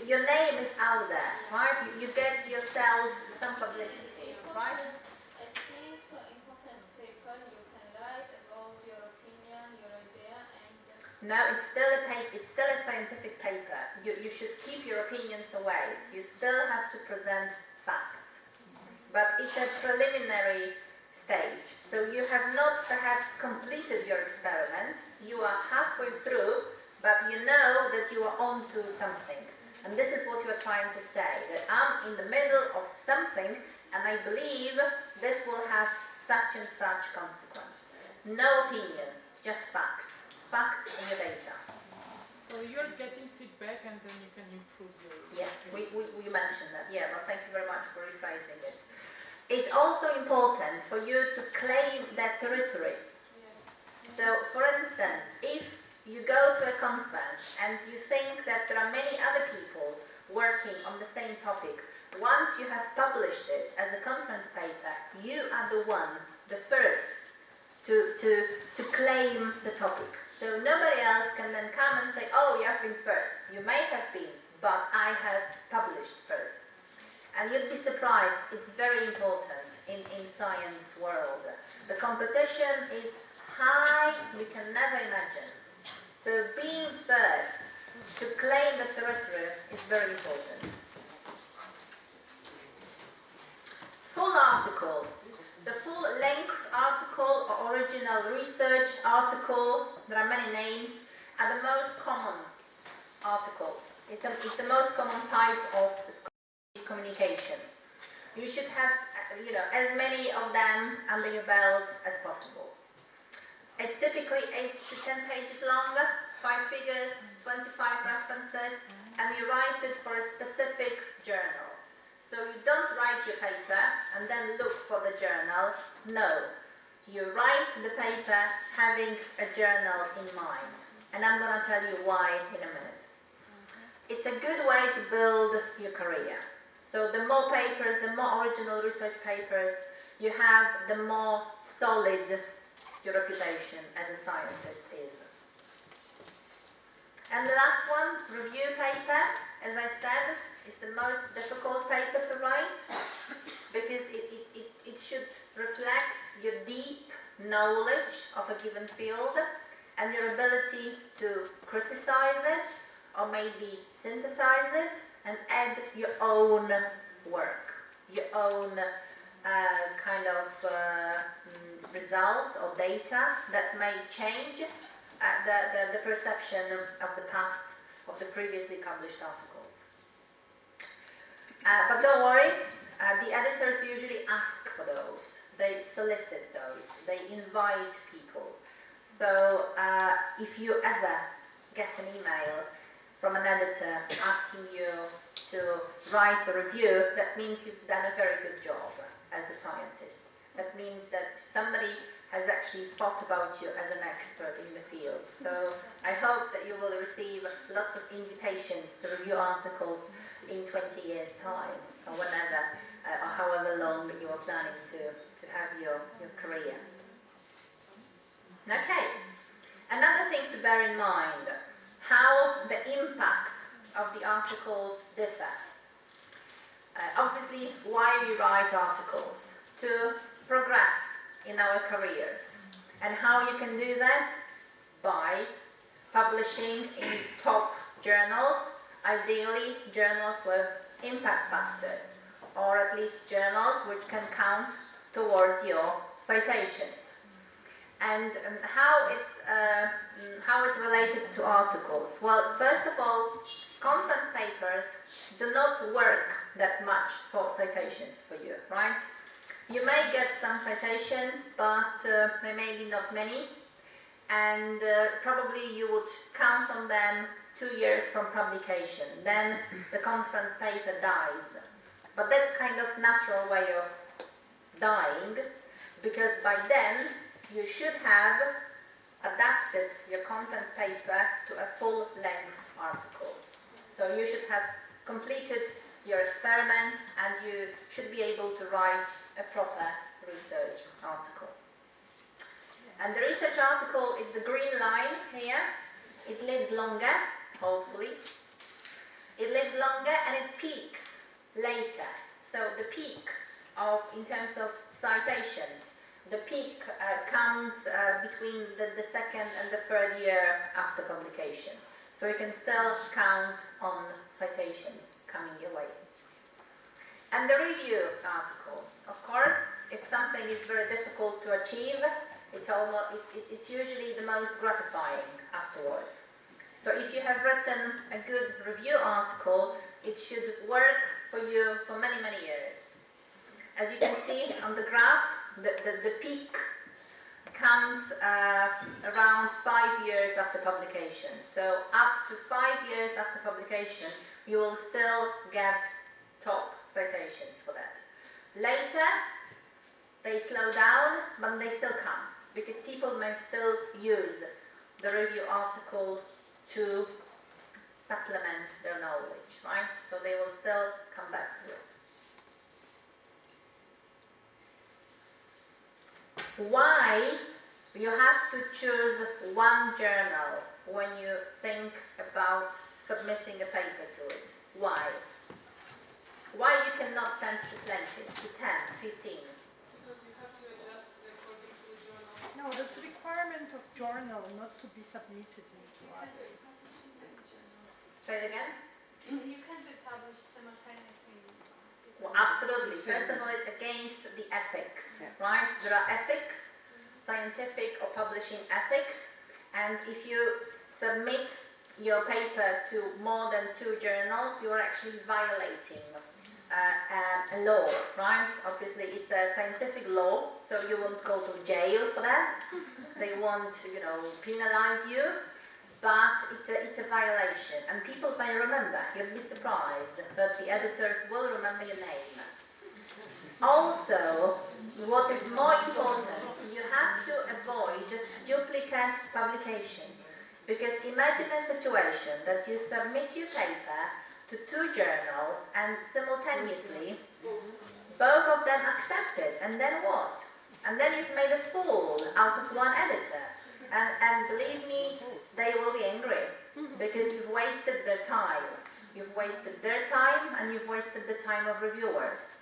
your name is out there, right? You get yourself some publicity, right? I think in conference paper you can write about your opinion, your idea, and No, it's still a scientific paper. You should keep your opinions away. You still have to present facts. But it's a preliminary stage. So you have not perhaps completed your experiment. You are halfway through, but you know that you are on to something. And this is what you are trying to say, that I'm in the middle of something, and I believe this will have such and such consequence. No opinion, just facts. Facts in your data. Well, you're getting feedback and then you can improve your... Yes, we mentioned that. Yeah, well, thank you very much for rephrasing it. it's also important for you to claim that territory. So, for instance, if you go to a conference and you think that there are many other people working on the same topic, once you have published it as a conference paper, you are the one, the first, to claim the topic. So nobody else can then come and say, oh, you have been first. You may have been, but I have published first. And you'd be surprised, it's very important in science world. The competition is high, you can never imagine. So being first to claim the territory is very important. Full article. The full-length article or original research article, there are many names, are the most common articles. It's the most common type of communication. You should have, as many of them under your belt as possible. It's typically 8 to 10 pages long, 5 figures, 25 references, and you write it for a specific journal. So you don't write your paper and then look for the journal. No, you write the paper having a journal in mind. And I'm going to tell you why in a minute. It's a good way to build your career. So the more papers, the more original research papers you have, the more solid your reputation as a scientist is. And the last one, review paper, as I said, it's the most difficult paper to write because it should reflect your deep knowledge of a given field and your ability to criticize it or maybe synthesize it and add your own work, your own results or data that may change the perception of the past of the previously published articles. But don't worry, the editors usually ask for those. They solicit those. They invite people. So if you ever get an email from an editor asking you to write a review, that means you've done a very good job as a scientist. That means that somebody has actually thought about you as an expert in the field. So I hope that you will receive lots of invitations to review articles in 20 years' time, or whenever, or however long that you are planning to have your career. Okay, another thing to bear in mind, how the impact of the articles differ. Obviously, why we write articles? To progress in our careers. And how you can do that? By publishing in top journals, ideally journals with impact factors, or at least journals which can count towards your citations. And how it's related to articles? Well, first of all, conference papers do not work that much for citations for you, right? You may get some citations, but there may be not many, and probably you would count on them 2 years from publication. Then the conference paper dies. But that's kind of natural way of dying, because by then you should have adapted your conference paper to a full-length article. So you should have completed your experiments and you should be able to write a proper research article. And the research article is the green line here. It lives longer, hopefully. It lives longer and it peaks later. So the peak in terms of citations, the peak comes between the second and the third year after publication. So you can still count on citations coming your way. And the review article, of course, if something is very difficult to achieve, it's usually the most gratifying afterwards. So if you have written a good review article, it should work for you for many, many years. As you can see on the graph, the peak comes around 5 years after publication. So up to 5 years after publication, you will still get top citations for that. Later, they slow down, but they still come, because people may still use the review article to supplement their knowledge, right? So they will still come back to it. Why you have to choose one journal when you think about submitting a paper to it? Why? Why you cannot send to plenty, to 10, 15? Because you have to adjust according to the journal. No, that's a requirement of journal not to be submitted into others. Say it again? You can be published simultaneously. Well, absolutely. First of all, it's against the ethics, right? There are ethics, scientific or publishing ethics, and if you submit your paper to more than 2 journals, you are actually violating a law, right? Obviously, it's a scientific law, so you won't go to jail for that. They won't, penalize you, but it's a violation, and people may remember. You'll be surprised, but the editors will remember your name. Also, what is more important, you have to avoid duplicate publication. Because imagine a situation that you submit your paper to 2 journals and simultaneously both of them accept it, and then what? And then you've made a fool out of one editor. And believe me, they will be angry because you've wasted their time. You've wasted their time and you've wasted the time of reviewers.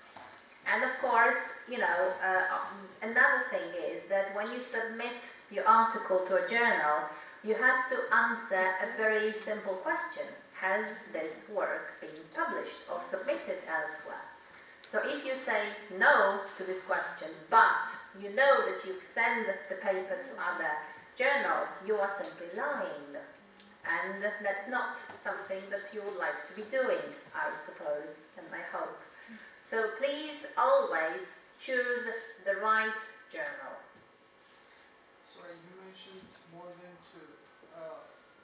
And of course, another thing is that when you submit your article to a journal, you have to answer a very simple question. Has this work been published or submitted elsewhere? So if you say no to this question, but you know that you've sent the paper to other journals, you are simply lying. And that's not something that you would like to be doing, I suppose, and I hope. So please always choose the right journal. Sorry, you mentioned more than 2.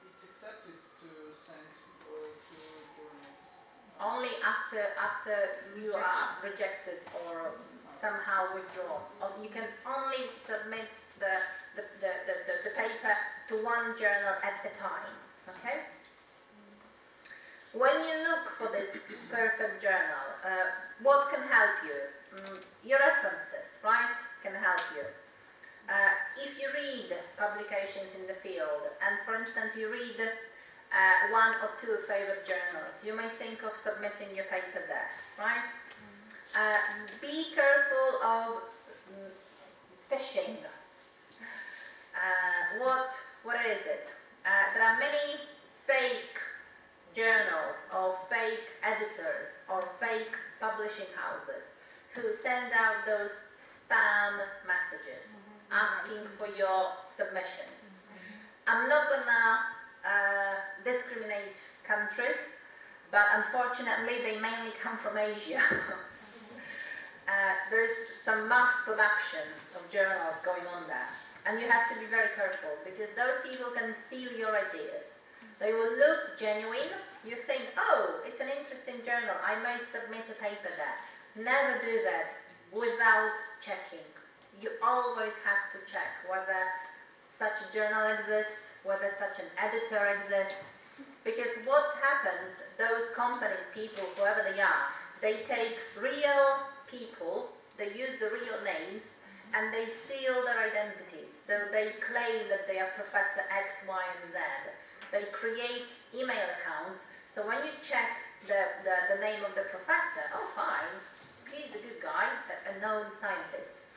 It's accepted to send to journals. Only after you are rejected or somehow withdrawn. You can only submit the paper to 1 journal at a time. Okay? When you look for this perfect journal, what can help you? Your references, right, can help you. If you read publications in the field, and for instance you read 1 or 2 favorite journals, you may think of submitting your paper there, right? Be careful of phishing. What is it? There are many fake journals or fake editors or fake publishing houses who send out those spam messages asking for your submissions. I'm not gonna discriminate countries, but unfortunately they mainly come from Asia. There's some mass production of journals going on there, and you have to be very careful because those people can steal your ideas. They will look genuine. You think, oh, it's an interesting journal, I may submit a paper there. Never do that without checking. You always have to check whether such a journal exists, whether such an editor exists. Because what happens, those companies, people, whoever they are, they take real people, they use the real names, and they steal their identities. So they claim that they are Professor X, Y, and Z. They create email accounts, so when you check the name of the professor, oh fine, he's a good guy, a known scientist.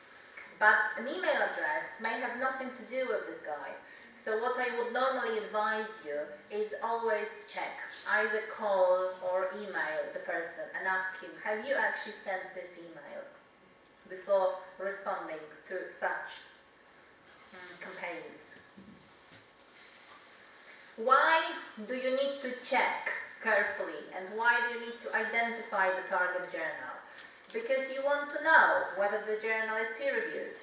But an email address may have nothing to do with this guy. So what I would normally advise you is always check. Either call or email the person and ask him, have you actually sent this email before responding to such campaigns? Why do you need to check carefully and why do you need to identify the target journal? Because you want to know whether the journal is peer-reviewed,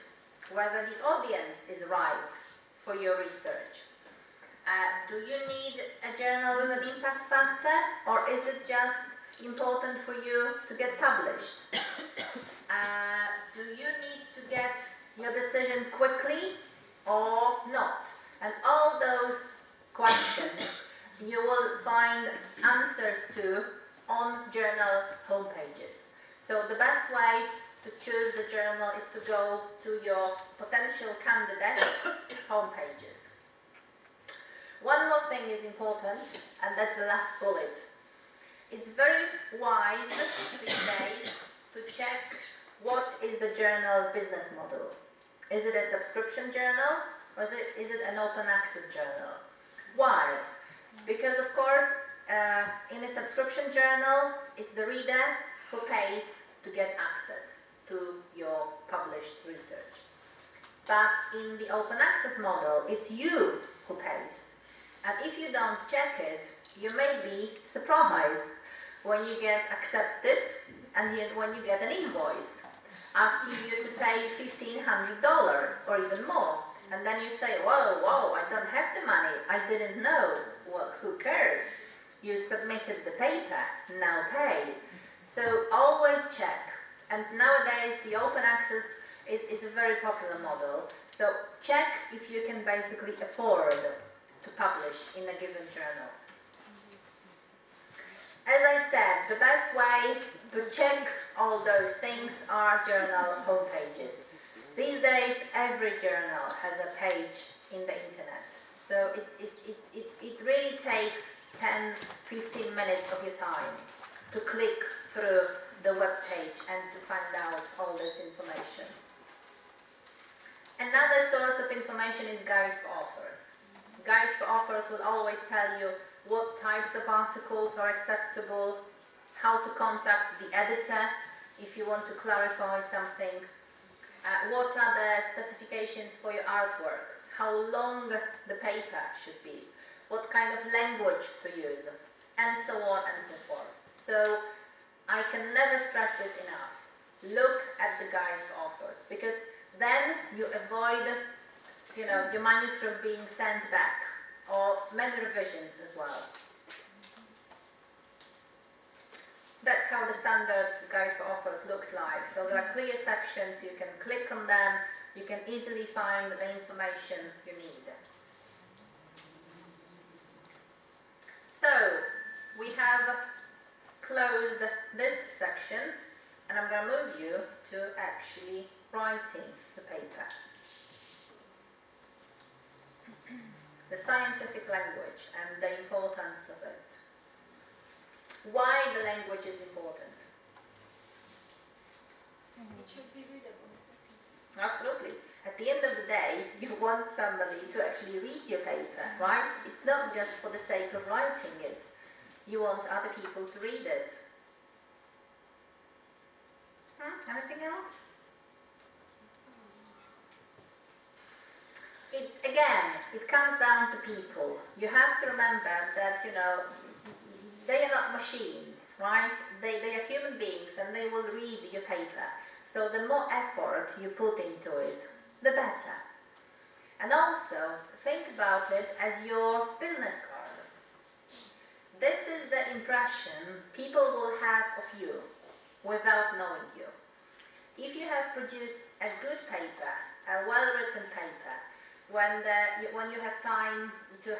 whether the audience is right for your research. Do you need a journal with an impact factor, or is it just important for you to get published? Do you need to get your decision quickly or not? And all those questions you will find answers to on journal homepages. So the best way to choose the journal is to go to your potential candidates' homepages. One more thing is important, and that's the last bullet. It's very wise these days to check what is the journal business model. Is it a subscription journal or is it an open access journal? Why? Because of course in a subscription journal it's the reader who pays to get access to your published research. But in the open access model it's you who pays. And if you don't check it, you may be surprised when you get accepted and when you get an invoice asking you to pay $1,500 or even more. And then you say, whoa, I don't have the money, I didn't know. Well, who cares? You submitted the paper, now pay. So always check. And nowadays the open access is a very popular model. So check if you can basically afford to publish in a given journal. As I said, the best way to check all those things are journal homepages. These days, every journal has a page in the internet. So it really takes 10-15 minutes of your time to click through the web page and to find out all this information. Another source of information is Guide for Authors. Guide for Authors will always tell you what types of articles are acceptable, how to contact the editor if you want to clarify something, what are the specifications for your artwork, how long the paper should be, what kind of language to use, and so on and so forth. So I can never stress this enough. Look at the Guide for Authors, because then you avoid your manuscript being sent back, or many revisions as well. That's how the standard Guide for Authors looks like. So there are clear sections, you can click on them, you can easily find the information you need. So, we have closed this section, and I'm going to move you to actually writing the paper. The scientific language and the importance of it. Why the language is important? It should be readable. Absolutely. At the end of the day, you want somebody to actually read your paper, right? It's not just for the sake of writing it. You want other people to read it. Anything else? It comes down to people. You have to remember that, they are not machines, right? They are human beings and they will read your paper. So the more effort you put into it, the better. And also, think about it as your business card. This is the impression people will have of you without knowing you. If you have produced a good paper, a well-written paper, when you have time to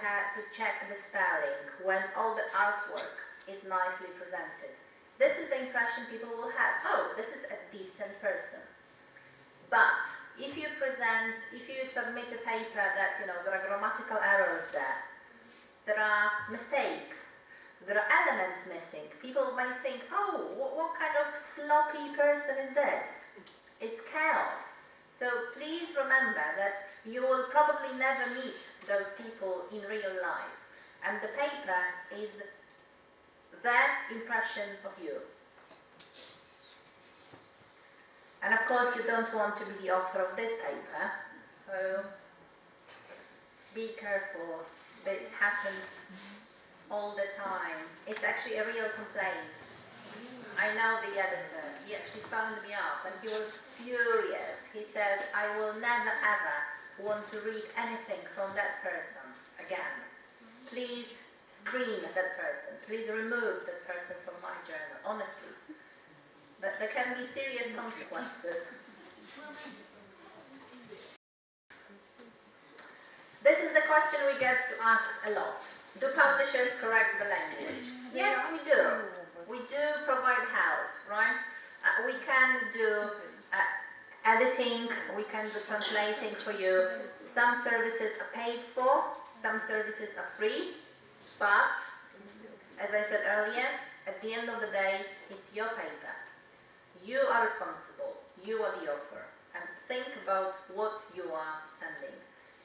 check the spelling, when all the artwork is nicely presented, this is the impression people will have. Oh, this is a decent person. But if you submit a paper that there are grammatical errors there are mistakes, there are elements missing, people might think, oh, what kind of sloppy person is this? It's chaos. So please remember that you will probably never meet those people in real life, and the paper is their impression of you. And of course you don't want to be the author of this paper, so be careful. This happens all the time. It's actually a real complaint. I know the editor. He actually phoned me up and he was furious. He said, I will never ever want to read anything from that person again. Please screen that person. Please remove that person from my journal. Honestly. But there can be serious consequences. question we get to ask a lot. Do publishers correct the language? Yes, we do. We do provide help, right? We can do editing, we can do translating for you. Some services are paid for, some services are free, but, as I said earlier, at the end of the day, it's your paper. You are responsible, you are the author, and think about what you are sending,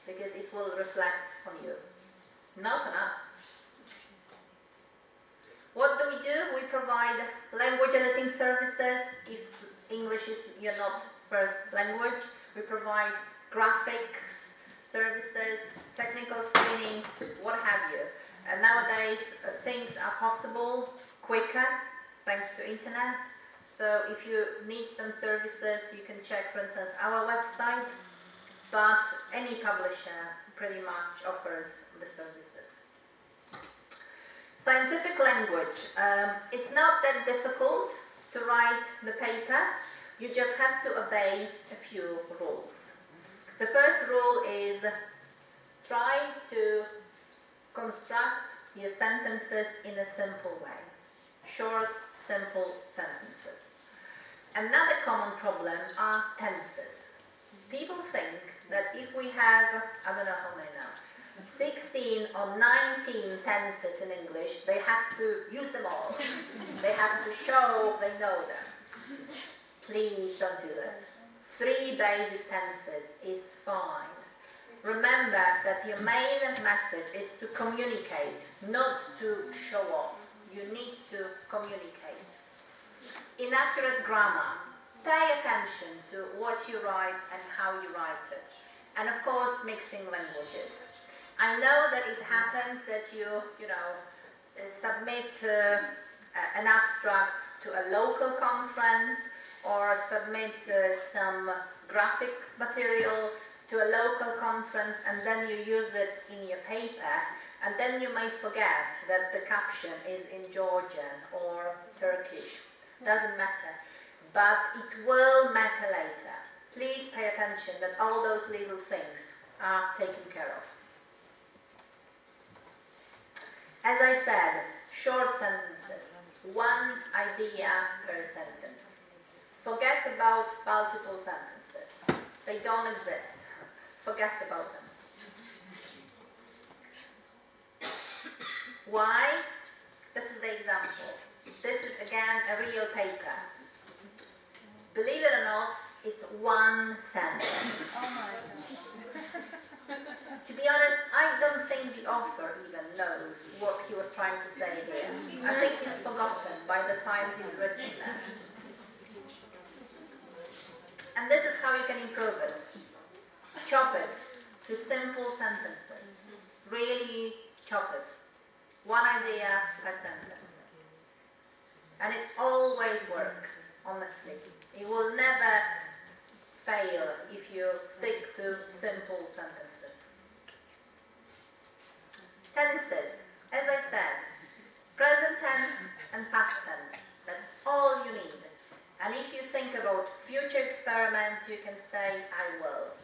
because it will reflect on you, not on us. What do? We provide language editing services if English is your not first language. We provide graphics services, technical screening, what have you. And nowadays things are possible quicker thanks to internet. So if you need some services, you can check, for instance, our website, but any publisher pretty much offers the services. Scientific language. It's not that difficult to write the paper. You just have to obey a few rules. The first rule is try to construct your sentences in a simple way. Short, simple sentences. Another common problem are tenses. People think that if we have, I don't know how many now, 16 or 19 tenses in English, they have to use them all. They have to show they know them. Please don't do that. 3 basic tenses is fine. Remember that your main message is to communicate, not to show off. You need to communicate. Inaccurate grammar. Pay attention to what you write and how you write it. And of course, mixing languages. I know that it happens that you submit an abstract to a local conference or submit some graphics material to a local conference, and then you use it in your paper, and then you may forget that the caption is in Georgian or Turkish. Doesn't matter. But it will matter later. Please pay attention that all those little things are taken care of. As I said, short sentences, 1 idea per sentence. Forget about multiple sentences. They don't exist. Forget about them. Why? This is the example. This is again a real paper. Believe it or not, it's 1 sentence. Oh my God. To be honest, I don't think the author even knows what he was trying to say here. I think he's forgotten by the time he's written that. And this is how you can improve it. Chop it to simple sentences. Really chop it. 1 idea per sentence. And it always works, honestly. It will never fail if you stick to simple sentences. Tenses, as I said, present tense and past tense. That's all you need. And if you think about future experiments, you can say, I will.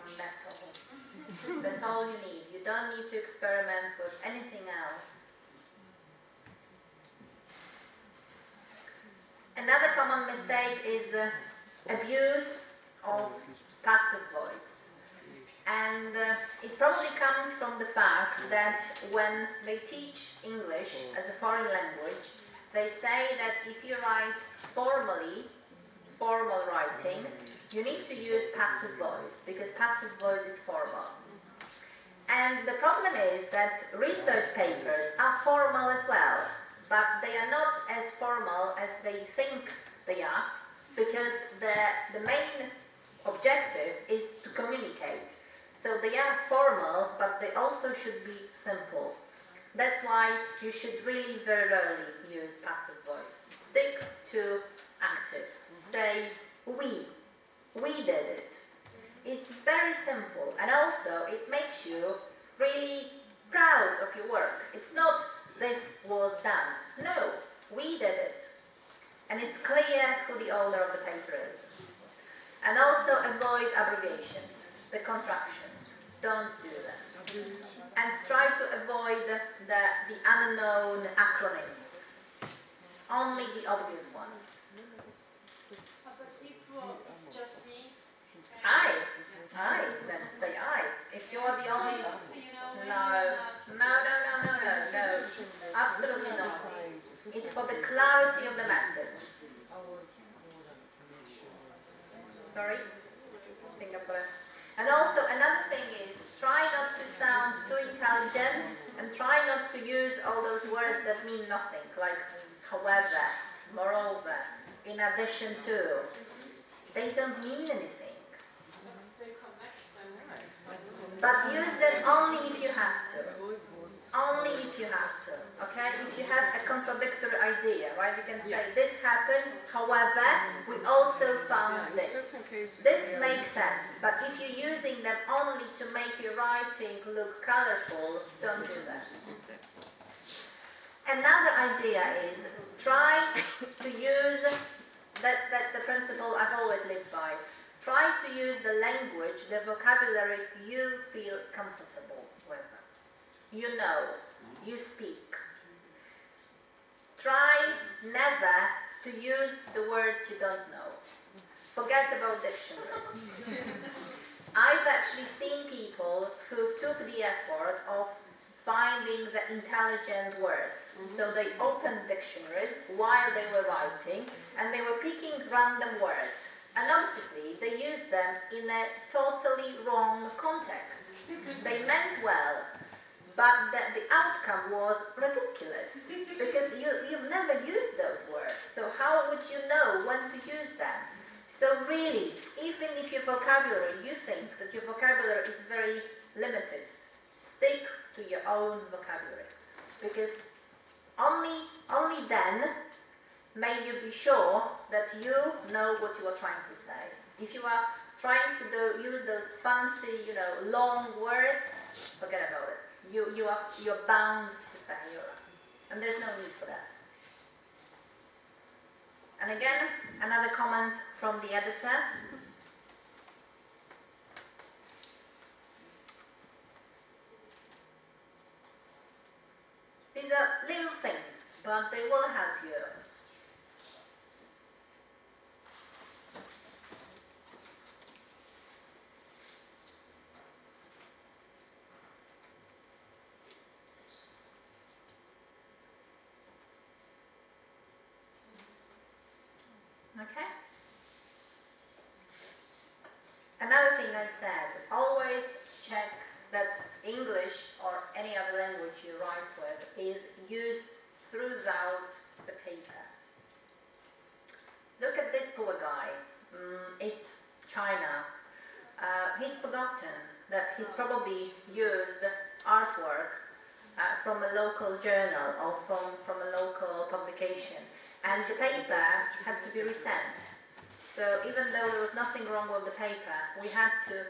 And that's all. That's all you need. You don't need to experiment with anything else. Another common mistake is abuse of passive voice. And it probably comes from the fact that when they teach English as a foreign language, they say that if you write formal writing, you need to use passive voice, because passive voice is formal. And the problem is that research papers are formal as well, but they are not as formal as they think they are, because the main objective is to communicate. So they are formal, but they also should be simple. That's why you should really very rarely use passive voice. Stick to active. Say, we did it. It's very simple, and also it makes you really proud of your work. It's not, this was done. No, we did it. And it's clear who the owner of the paper is. And also avoid abbreviations, the contractions. don't do them. And try to avoid the unknown acronyms. Only the obvious ones. But if it's just me, I, then say I. If you're the only... No, absolutely not. It's for the clarity of the message. Sorry? I think I've got it. And also another thing is, try not to sound too intelligent and try not to use all those words that mean nothing, like however, moreover, in addition to. They don't mean anything. But use them only if you have to. Only if you have to. Okay? If you have a contradictory idea, right? You can say this happened, however, we also found this. This makes sense. But if you're using them only to make your writing look colorful, don't do that. Another idea is try to use, that's the principle I've always lived by. Try to use the language, the vocabulary you feel comfortable with. You know, you speak. Try never to use the words you don't know. Forget about dictionaries. I've actually seen people who took the effort of finding the intelligent words. So they opened dictionaries while they were writing and they were picking random words. And obviously they used them in a totally wrong context. They meant well, but the outcome was ridiculous because you've never used those words. So how would you know when to use them? So really, even if your vocabulary, you think that your vocabulary is very limited, stick to your own vocabulary, because only then may you be sure that you know what you are trying to say. If you are trying to use those fancy, long words, forget about it. You're bound to failure, and there's no need for that. And again, another comment from the editor. These are little things, but they will help you. Okay? Another thing I said, always check that English or any other language you write with is used throughout the paper. Look at this poor guy. It's China. He's forgotten that he's probably used artwork from a local journal or from a local publication. And the paper had to be resent. So even though there was nothing wrong with the paper, we had to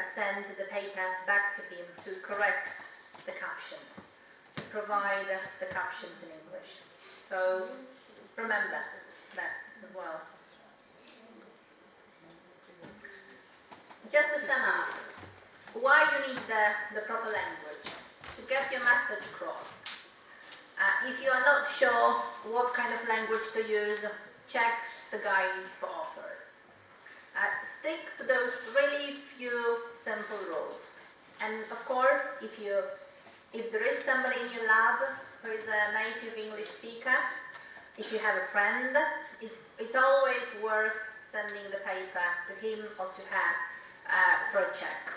send the paper back to him to correct the captions, to provide the captions in English. So remember that as well. Just to sum up, why you need the proper language? To get your message across. If you are not sure what kind of language to use, check the guides for authors. Stick to those really few simple rules. And of course, if there is somebody in your lab who is a native English speaker, if you have a friend, it's always worth sending the paper to him or to her for a check.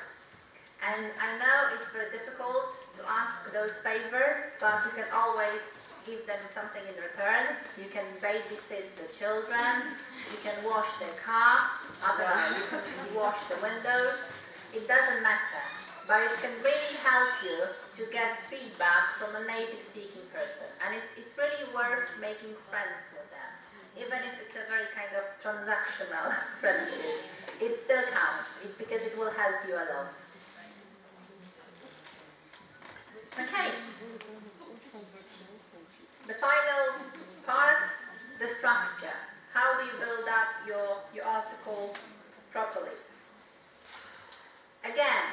And I know it's very difficult to ask those favors, but you can always give them something in return. You can babysit the children, you can wash their car, I don't know, you can wash the windows. It doesn't matter, but it can really help you to get feedback from a native speaking person. And it's really worth making friends with them. Even if it's a very kind of transactional friendship, it still counts, because it will help you a lot. Okay, the final part, the structure. How do you build up your article properly? Again,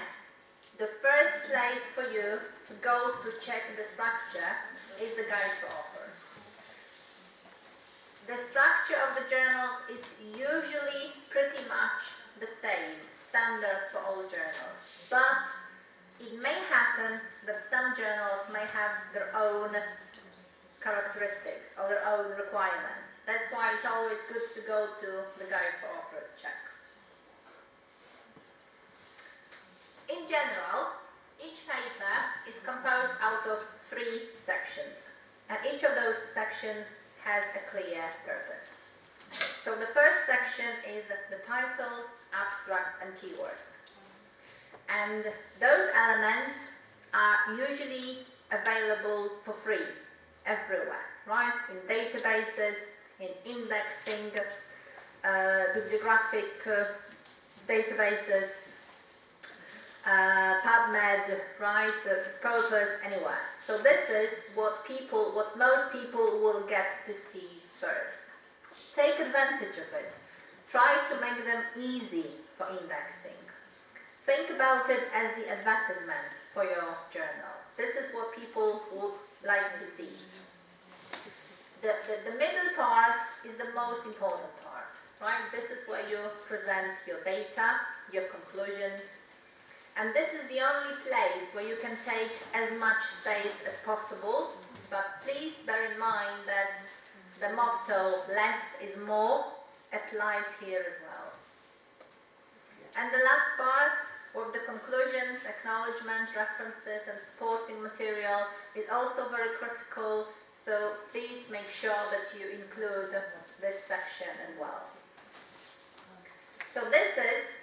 the first place for you to go to check the structure is the guide for authors. The structure of the journals is usually pretty much the same, standard for all journals, but it may happen that some journals may have their own characteristics or their own requirements. That's why it's always good to go to the guide for authors check. In general, each paper is composed out of 3 sections, and each of those sections has a clear purpose. So the first section is the title, abstract, and keywords. And those elements are usually available for free everywhere, right? In databases, in indexing, bibliographic databases, PubMed, right, Scopus, anywhere. So this is what most people will get to see first. Take advantage of it. Try to make them easy for indexing. Think about it as the advertisement for your journal. This is what people would like to see. The middle part is the most important part, right? This is where you present your data, your conclusions, and this is the only place where you can take as much space as possible, but please bear in mind that the motto, less is more, applies here as well. And the last part, with the conclusions, acknowledgement, references, and supporting material, is also very critical, so please make sure that you include this section as well. So this is,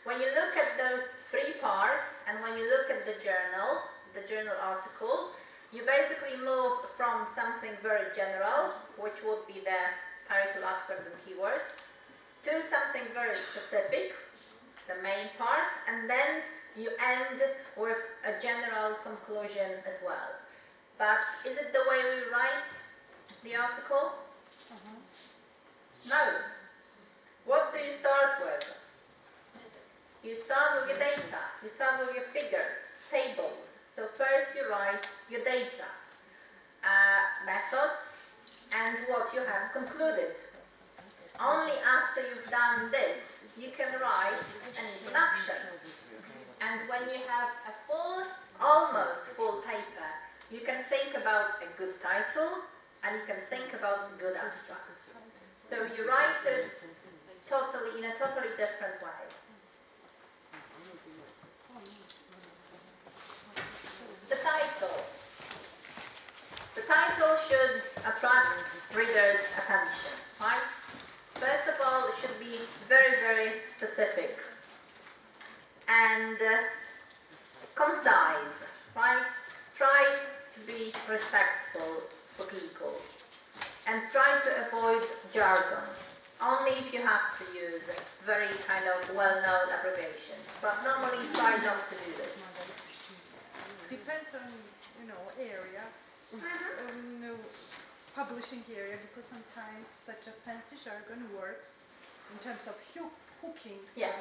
when you look at those 3 parts, and when you look at the journal article, you basically move from something very general, which would be the title, abstract, and keywords, to something very specific, the main part, and then you end with a general conclusion as well. But is it the way we write the article? No. What do you start with? You start with your data, you start with your figures, tables. So first you write your data, methods, and what you have concluded. Only after you've done this, you can write an introduction. And when you have a full, almost full paper, you can think about a good title, and you can think about a good abstract. So you write it in a totally different way. The title. The title should attract readers' attention, right? First of all, it should be very, very specific and concise, right? Try to be respectful for people and try to avoid jargon. Only if you have to use very kind of well-known abbreviations, but normally try not to do this. Depends on, area, publishing area, because sometimes such a fancy jargon works in terms of hooking. Yeah,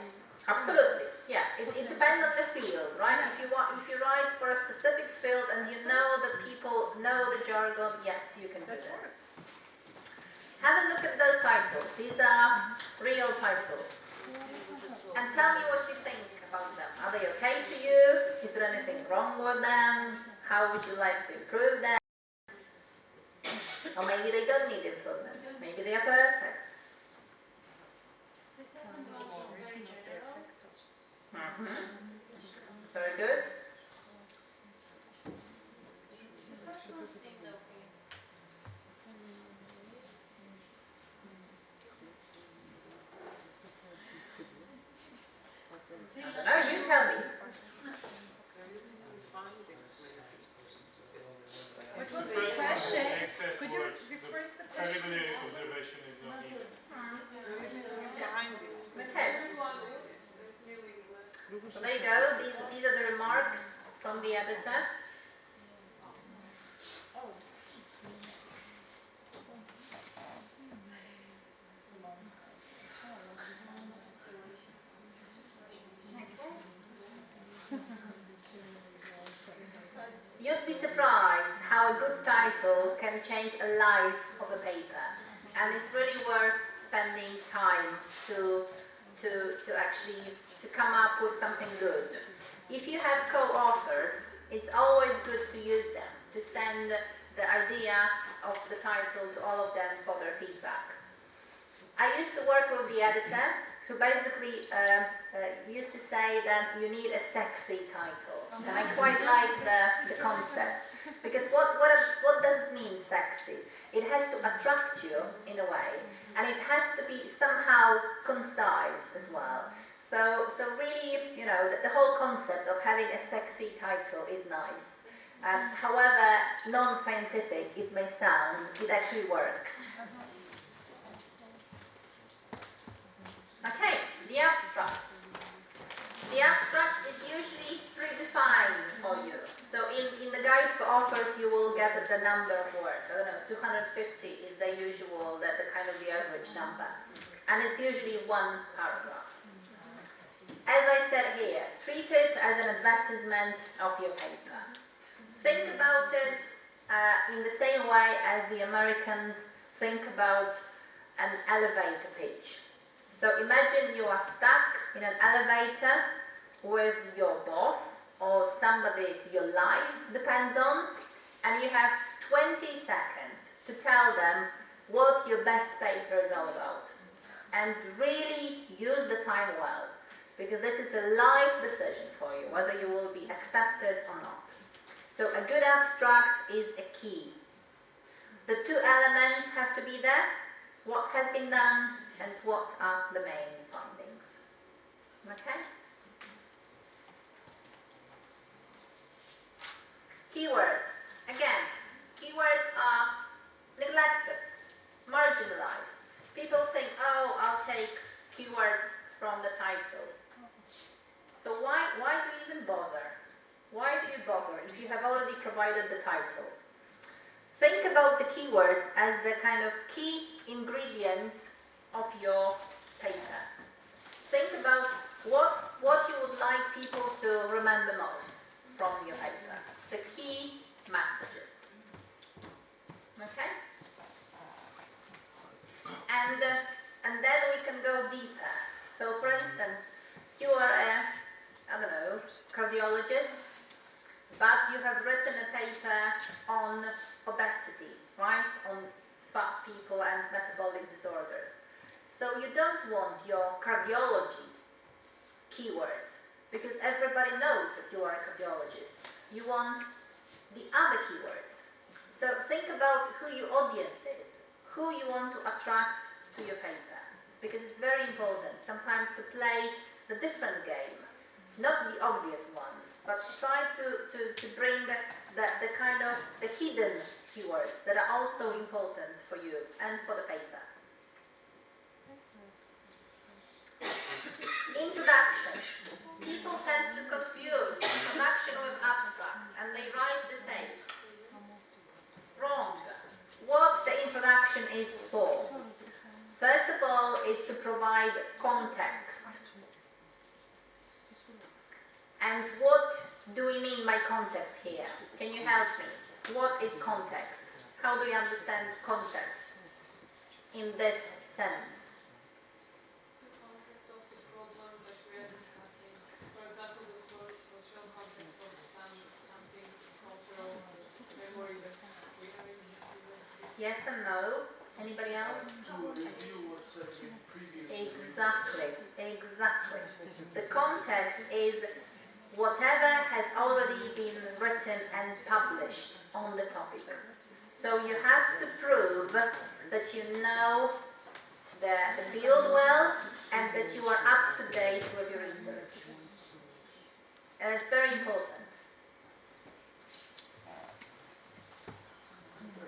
absolutely. Yeah, it depends on the field, right? If you write for a specific field and you know that people know the jargon, yes, you can do that. Have a look at those titles. These are real titles. And tell me what you think about them. Are they okay to you? Is there anything wrong with them? How would you like to improve them? Or maybe they don't need improvement. Maybe they are perfect. The second one is very general. Very good. The first one seems okay. I don't know, you tell me. What was the question? Could you rephrase the question? Observation is not needed. Okay. So there you go. These are the remarks from the editor. title can change a life of a paper, and it's really worth spending time to actually come up with something good. If you have co-authors, it's always good to use them, to send the idea of the title to all of them for their feedback. I used to work with the editor, who basically used to say that you need a sexy title. And I quite like the concept. Because what does it mean, sexy? It has to attract you in a way, and it has to be somehow concise as well. So really, you know, the whole concept of having a sexy title is nice. However non-scientific it may sound, it actually works. Okay, the abstract. The abstract is usually predefined for you. So in the guide for authors, you will get the number of words. I don't know, 250 is the usual, the kind of the average number. And it's usually one paragraph. As I said here, treat it as an advertisement of your paper. Think about it in the same way as the Americans think about an elevator pitch. So imagine you are stuck in an elevator with your boss or somebody your life depends on, and you have 20 seconds to tell them what your best paper is all about. And really use the time well, because this is a life decision for you, whether you will be accepted or not. So a good abstract is a key. The two elements have to be there: what has been done and what are the main findings. Okay? Keywords. Again, keywords are neglected, marginalized. People think, oh, I'll take keywords from the title. So why do you even bother? Why do you bother if you have already provided the title? Think about the keywords as the kind of key ingredients of your paper. Think about what you would like people to remember most from your paper. The key messages. Okay? And then we can go deeper. So for instance, you are I don't know, cardiologist, but you have written a paper on obesity, right? On fat people and metabolic disorders. So you don't want your cardiology keywords, because everybody knows that you are a cardiologist. You want the other keywords. So think about who your audience is, who you want to attract to your paper, because it's very important sometimes to play the different game, not the obvious ones, but try to bring the kind of the hidden keywords that are also important for you and for the paper. Introduction. People tend to confuse introduction with abstract, and they write the same. Wrong. What the introduction is for, first of all, is to provide context. And what do we mean by context here? Can you help me? What is context? How do you understand context in this sense? The context of the problem that we are discussing. For example, the social context of something cultural memory that we have in the Yes and no. Anybody else? Exactly. The context is whatever has already been written and published on the topic. So you have to prove that you know the field well and that you are up to date with your research. And it's very important.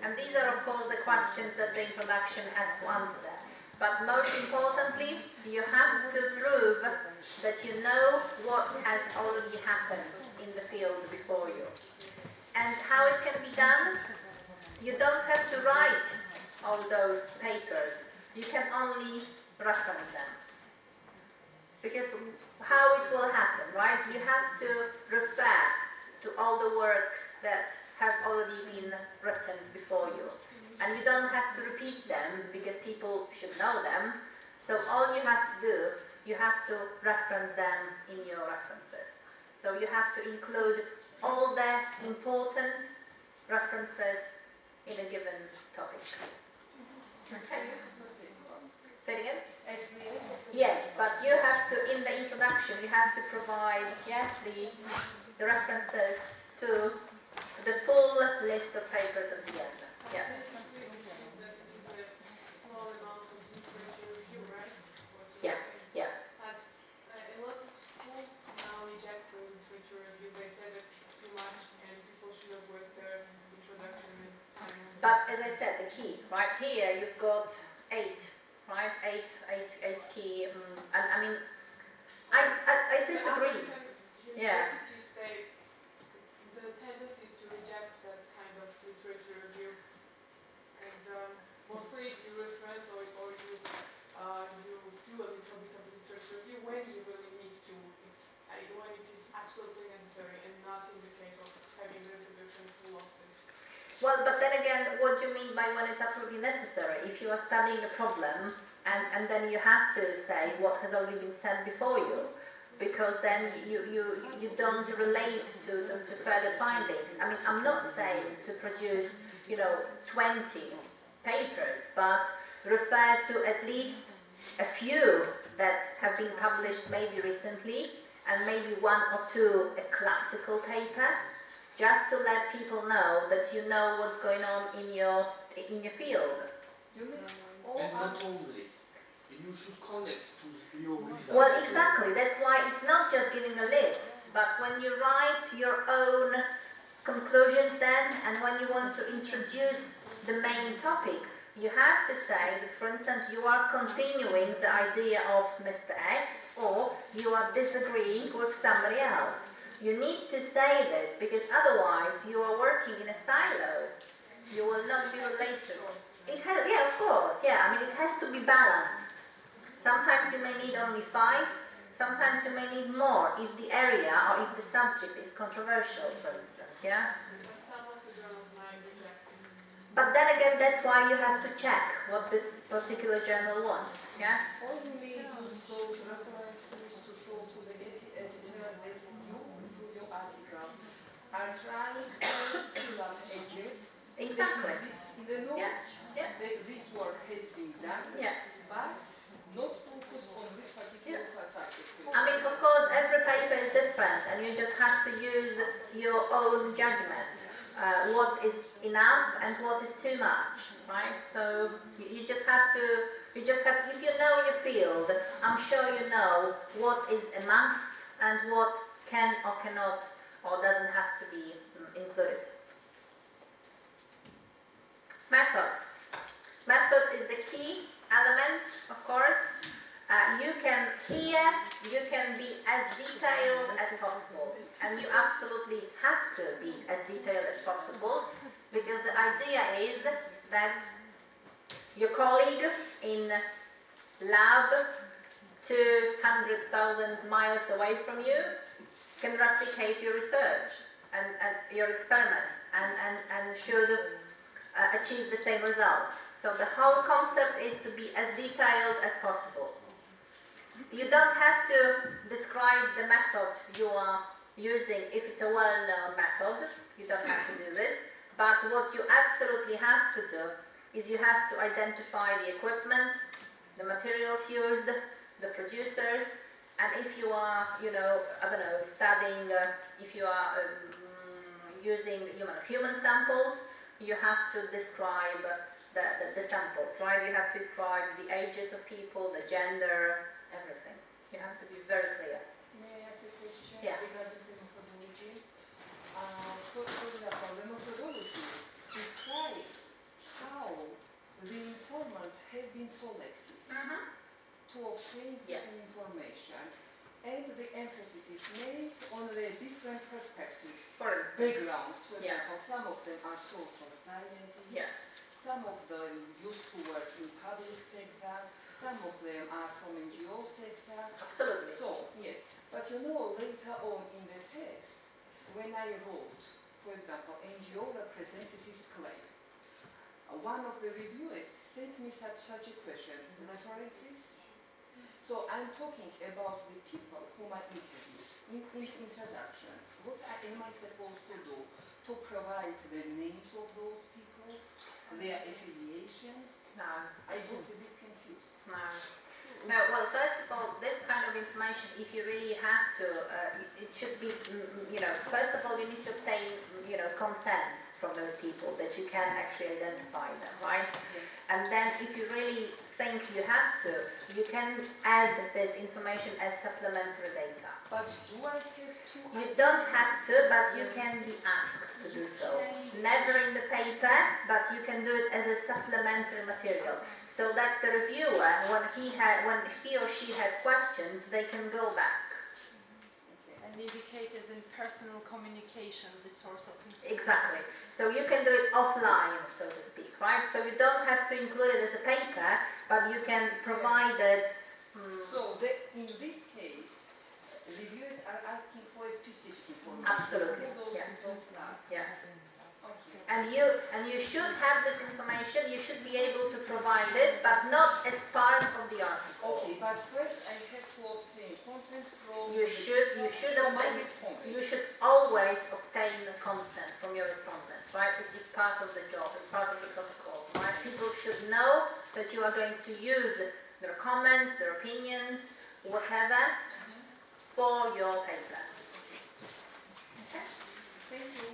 And these are, of course, the questions that the introduction has to answer. But most importantly, you have to prove that you know what has already happened in the field before you. And how it can be done? You don't have to write all those papers. You can only reference them. Because how it will happen, right? You have to refer to all the works that have already been written before you. And you don't have to repeat them because people should know them. So all you have to do, you have to reference them in your references. So you have to include all the important references in a given topic. Say it again? Yes, but you have to, in the introduction, you have to provide, yes, the references to the full list of papers at the end. Yeah. Small amount of literature review, right? Yeah, yeah. But a lot of schools now reject the literature review. They say that it's too much and people should not waste their introduction and time. But as I said, the key, right here, you've got 8, right? 8 key. And I mean, I disagree. Yeah. Universities, the tendency is to reject that kind of literature review. And mostly you reference or you do a little bit of literature review when you really need to. When it is absolutely necessary and not in the case of having the introduction full of this. Well, but then again, what do you mean by when it's absolutely necessary? If you are studying a problem and then you have to say what has already been said before you, because then you don't relate to further findings. I mean, I'm not saying to produce, 20 papers, but refer to at least a few that have been published maybe recently, and maybe 1 or 2 a classical paper, just to let people know that you know what's going on in your field. And not only, you should connect to your results. Well, exactly. That's why it's not just giving a list, but when you write your own conclusions then, and when you want to introduce the main topic, you have to say that, for instance, you are continuing the idea of Mr. X, or you are disagreeing with somebody else. You need to say this, because otherwise you are working in a silo. You will not be related. It has, yeah, of course, yeah. I mean, it has to be balanced. Sometimes you may need only 5. Sometimes you may need more if the area or if the subject is controversial, for instance, yeah. But then again, that's why you have to check what this particular journal wants, yes? Only use those references to show to the editor that you, through your article, are trying to fill up a gap Exactly. that exists in the knowledge. Yeah. That this work has been done, Yeah. but not focused on this particular subject. I mean, of course, every paper is different, and you just have to use your own judgment. What is enough and what is too much, right? So you just have, if you know your field, I'm sure you know what is a must and what can or cannot or doesn't have to be included. Methods. Methods is the key element, of course. You can be as detailed as possible, and you absolutely have to be as detailed as possible, because the idea is that your colleague in lab 200,000 miles away from you can replicate your research and your experiments and should achieve the same results. So the whole concept is to be as detailed as possible. You don't have to describe the method you are using if it's a well-known method. You don't have to do this. But what you absolutely have to do is you have to identify the equipment, the materials used, the producers, and if you are, studying, if you are using human samples, you have to describe the samples, right? You have to describe the ages of people, the gender, everything. You have to be very clear. May I ask a question regarding the methodology? For example, the methodology describes how the informants have been selected to obtain certain information, and the emphasis is made on the different perspectives, backgrounds. For example, some of them are social scientists, some of them used to work in public sector, some of them are from NGO sector. Absolutely. So, yes, but later on in the text, when I wrote, for example, NGO representatives claim, one of the reviewers sent me such a question, references. So I'm talking about the people whom I interviewed. In introduction, what am I supposed to do? To provide the names of those people, their affiliations? No. I got a bit confused. No. No, well, first of all, this kind of information, if you really have to, it should be, first of all, you need to obtain, consent from those people that you can actually identify them, right? And then if you really think you have to, you can add this information as supplementary data. But do I have to? You don't have to, but you can be asked to do so. Never in the paper, but you can do it as a supplementary material. So that the reviewer, when he or she has questions, they can go back. And indicate as in personal communication the source of information. Exactly. So you can do it offline, so to speak, right? So you don't have to include it as a paper, but you can provide it. So in this case, reviewers are asking for a specific information. Absolutely. Who those Yeah. people are. Yeah. Okay. And you should have this information. You should be able to provide it, but not as part of the article. Okay, but first I have to obtain content from You should from my obtain. respondents. You should always obtain consent from your respondents, right? It's part of the job. It's part of the protocol, right? People should know that you are going to use their comments, their opinions, whatever, for your paper. Okay? Thank you.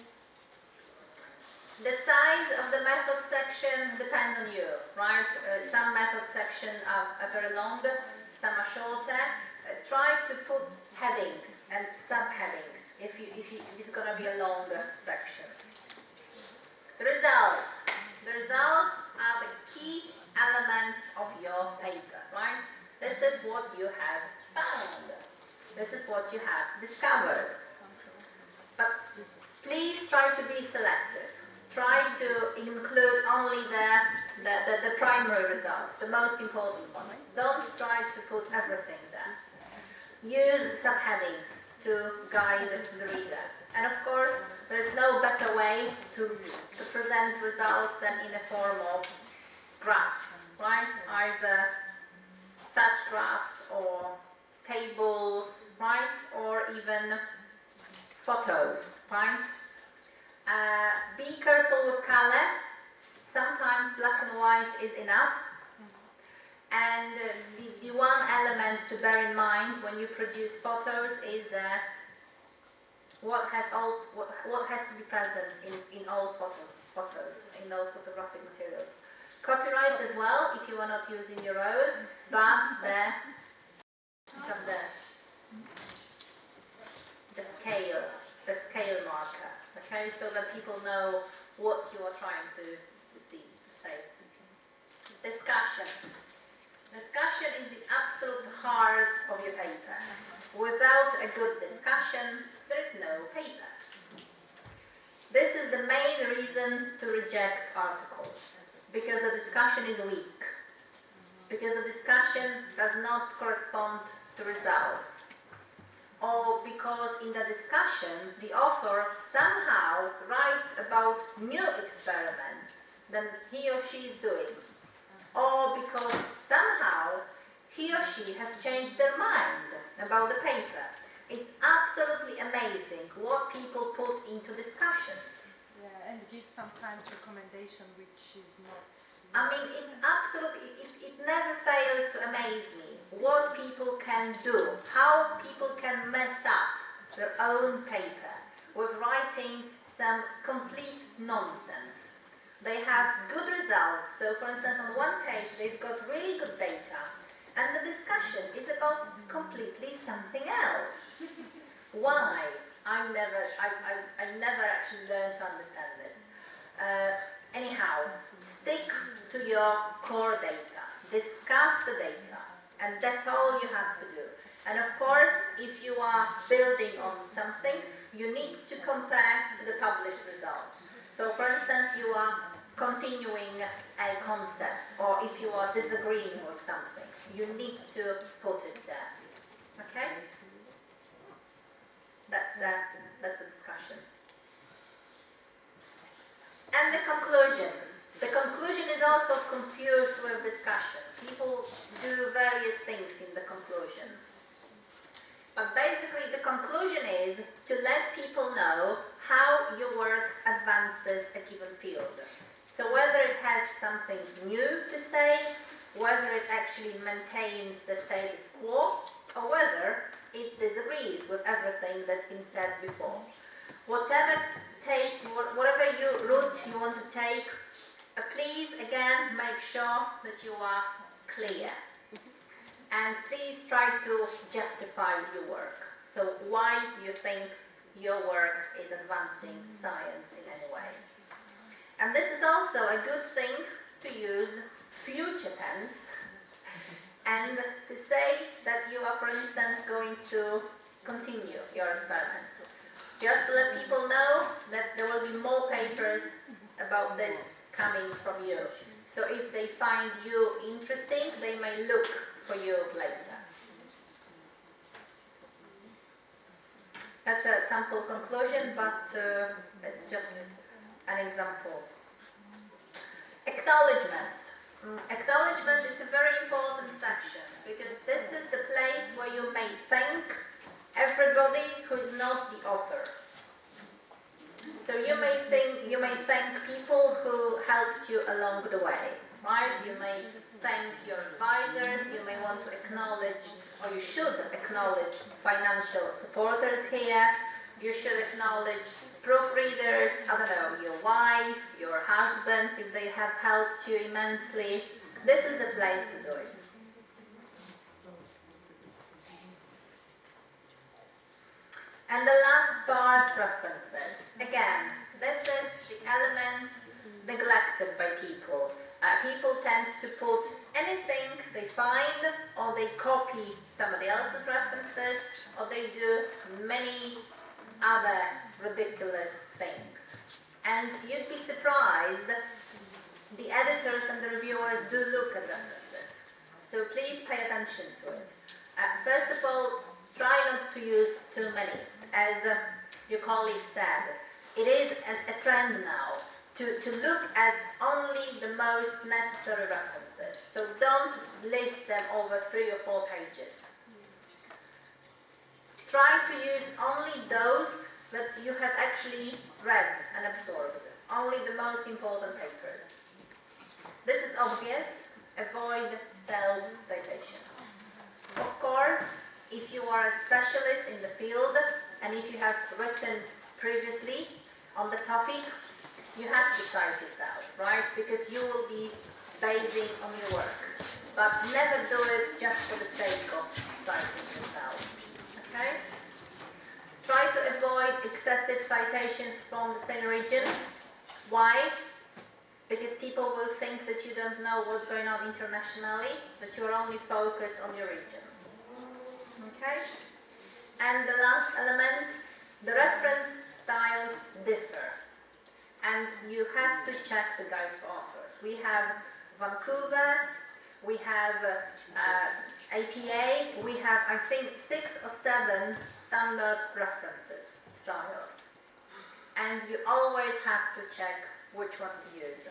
The size of the method section depends on you, right? Some method sections are very long, some are shorter. Try to put headings and subheadings if it's going to be a longer section. The results are the key elements of your paper, right? This is what you have found. This is what you have discovered. But please try to be selective. Try to include only the primary results, the most important ones. Don't try to put everything there. Use subheadings to guide the reader. And of course, there is no better way to present results than in a form of graphs, right? Either such graphs or tables, right? Or even photos, right? Be careful with color. Sometimes black and white is enough. And the one element to bear in mind when you produce photos is that what has to be present in all photos, in all photographic materials. Copyrights as well, if you are not using your own, but the scale marker. Okay, so that people know what you are trying to say. Discussion. Discussion is the absolute heart of your paper. Without a good discussion, there is no paper. This is the main reason to reject articles, because the discussion is weak, because the discussion does not correspond to results, or because in the discussion the author somehow writes about new experiments that he or she is doing, or because somehow he or she has changed their mind about the paper. It's absolutely amazing what people put into discussions. Yeah, and give sometimes recommendation which is not. I mean, it's absolutely, it never fails to amaze me what people can do, how people can mess up their own paper with writing some complete nonsense. They have good results. So, for instance, on one page they've got really good data, and the discussion is about completely something else. Why? I never actually learned to understand this. Anyhow, stick to your core data. Discuss the data, and that's all you have to do. And of course, if you are building on something, you need to compare to the published results. So, for instance, you are continuing a concept, or if you are disagreeing with something, you need to put it there. Okay? That's the discussion. is to let people know how your work advances a given field. So whether it has something new to say, whether it actually maintains the status quo, or whether it disagrees with everything that's been said before. Whatever route you want to take, please again make sure that you are clear. And please try to justify your work. So why you think your work is advancing science in any way. And this is also a good thing to use future tense and to say that you are, for instance, going to continue your experiments. Just to let people know that there will be more papers about this coming from you. So if they find you interesting, they may look for you later. That's a sample conclusion, but it's just an example. Acknowledgements. Acknowledgement is a very important section because this is the place where you may thank everybody who is not the author. So you may thank people who helped you along the way, right? You may thank your advisors, you may want to acknowledge, or you should acknowledge financial supporters here, you should acknowledge proofreaders, I don't know, your wife, your husband, if they have helped you immensely. This is the place to do it. And the last part, references. Again, this is the element neglected by people. People tend to put anything they find, or they copy somebody else's references, or they do many other ridiculous things. And you'd be surprised, the editors and the reviewers do look at references. So please pay attention to it. First of all, try not to use too many. As your colleague said, it is a trend now to look at only the most necessary references. So don't list them over 3 or 4 pages. Try to use only those that you have actually read and absorbed. Only the most important papers. This is obvious. Avoid self-citations. Of course, if you are a specialist in the field, and if you have written previously on the topic, you have to cite yourself, right? Because you will be basing on your work. But never do it just for the sake of citing yourself, okay? Try to avoid excessive citations from the same region. Why? Because people will think that you don't know what's going on internationally, that you're only focused on your region. Okay? And the last element, the reference styles differ. And you have to check the guide for authors. We have Vancouver, we have APA, we have, I think, 6 or 7 standard references, styles. And you always have to check which one to use.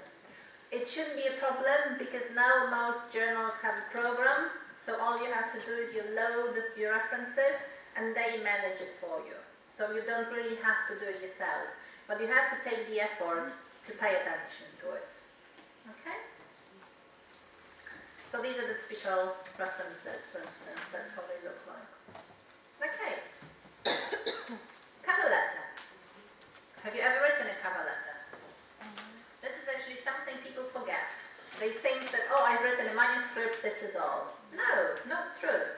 It shouldn't be a problem because now most journals have a program, so all you have to do is you load your references and they manage it for you. So you don't really have to do it yourself, but you have to take the effort to pay attention to it. Okay? So these are the typical references, for instance, that's how they look like. Okay. Cover letter. Have you ever written a cover letter? This is actually something people forget. They think that, oh, I've written a manuscript, this is all. No, not true.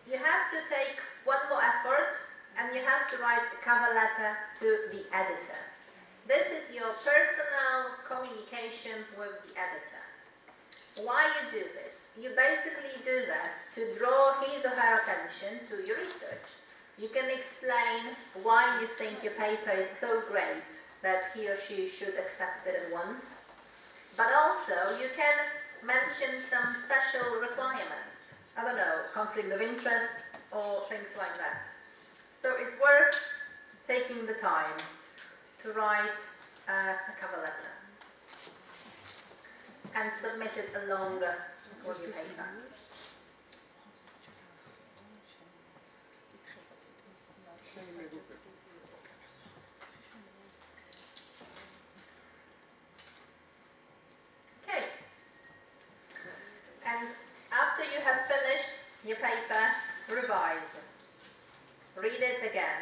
You have to take one more effort and you have to write a cover letter to the editor. This is your personal communication with the editor. Why you do this? You basically do that to draw his or her attention to your research. You can explain why you think your paper is so great that he or she should accept it at once. But also, you can mention some special requirements. I don't know, conflict of interest or things like that. So it's worth taking the time to write a cover letter and submit it along with your paper. your paper, revise, read it again,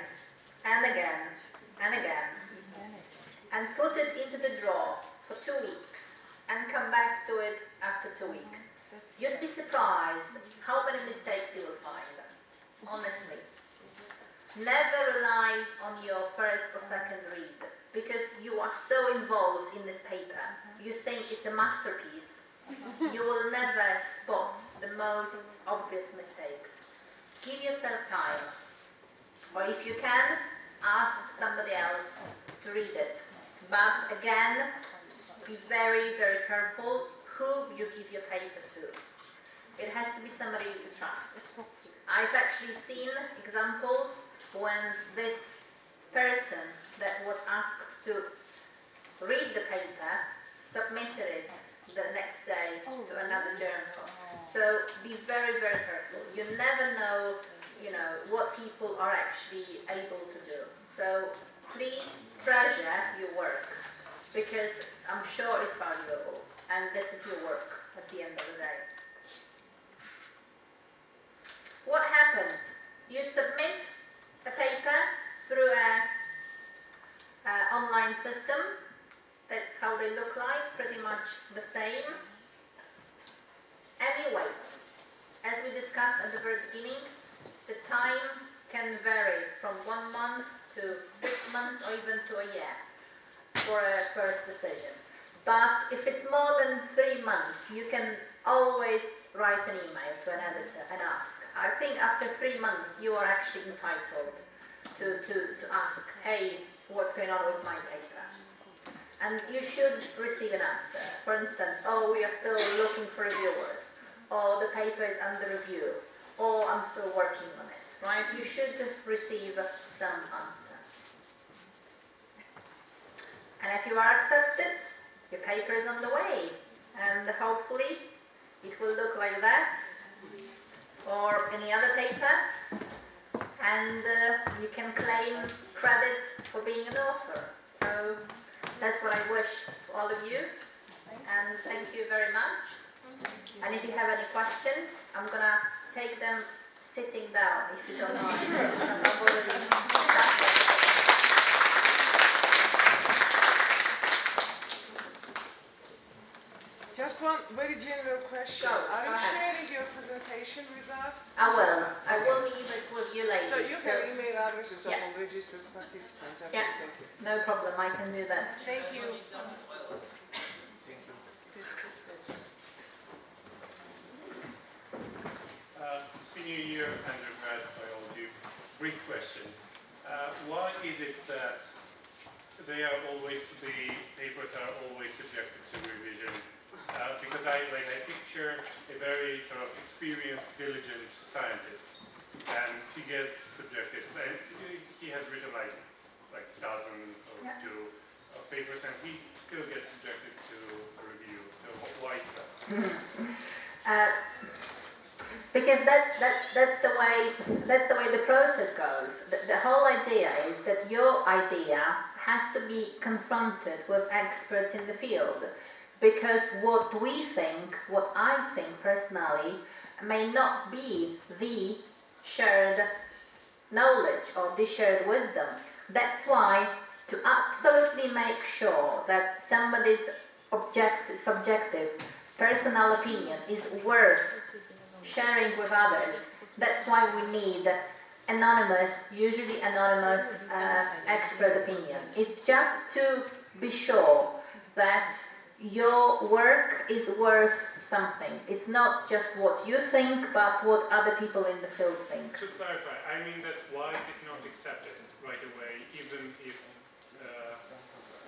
and again, and again, and put it into the drawer for 2 weeks, and come back to it after 2 weeks. You'd be surprised how many mistakes you will find, honestly. Never rely on your first or second read, because you are so involved in this paper. You think it's a masterpiece. You will never spot the most obvious mistakes. Give yourself time, or if you can, ask somebody else to read it. But again, be very, very careful who you give your paper to. It has to be somebody you trust. I've actually seen examples when this person that was asked to read the paper submitted it the next day to another journal. So be very, very careful. You never know, what people are actually able to do. So please treasure your work, because I'm sure it's valuable, and this is your work at the end of the day. What happens? You submit a paper through an online system. That's how they look like, pretty much the same. Anyway, as we discussed at the very beginning, the time can vary from 1 month to 6 months or even to a year for a first decision. But if it's more than 3 months, you can always write an email to an editor and ask. I think after 3 months, you are actually entitled to ask, hey, what's going on with my paper? And you should receive an answer. For instance, we are still looking for reviewers, or the paper is under review, or I'm still working on it, right? You should receive some answer. And if you are accepted, your paper is on the way, and hopefully it will look like that, or any other paper, and you can claim credit for being an author. So that's what I wish to all of you, and thank you very much. And if you have any questions, I'm gonna take them sitting down, if you don't mind. I've already started. Just one very general question. Are you sharing your presentation with us? I will. I will leave it with you later. So you have email addresses of all registered participants. Okay, Yeah. thank you. No problem, I can do that. Thank you. Senior year undergrad biology, brief question. Why is it that the papers are always subjected to revision? Because I picture a very sort of experienced, diligent scientist, and he gets subjected, and he has written like a dozen or two of papers, and he still gets subjected to review. So why is that? Because that's the way the process goes. The whole idea is that your idea has to be confronted with experts in the field, because what I think personally, may not be the shared knowledge or the shared wisdom. That's why, to absolutely make sure that somebody's subjective personal opinion is worth sharing with others, that's why we need usually anonymous expert opinion. It's just to be sure that your work is worth something. It's not just what you think, but what other people in the field think. To clarify, I mean that why is it not accepted right away, even if,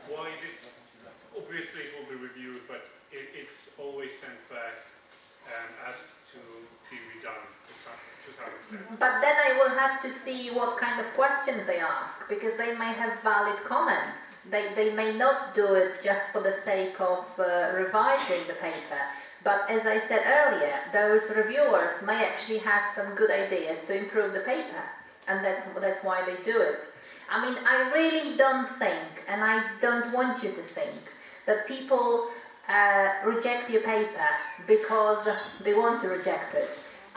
why is it, obviously it will be reviewed, but it's always sent back and asked to be redone to some extent. But then I will have to see what kind of questions they ask, because they may have valid comments. They may not do it just for the sake of revising the paper. But as I said earlier, those reviewers may actually have some good ideas to improve the paper. And that's why they do it. I mean, I really don't think, and I don't want you to think, that people reject your paper because they want to reject it.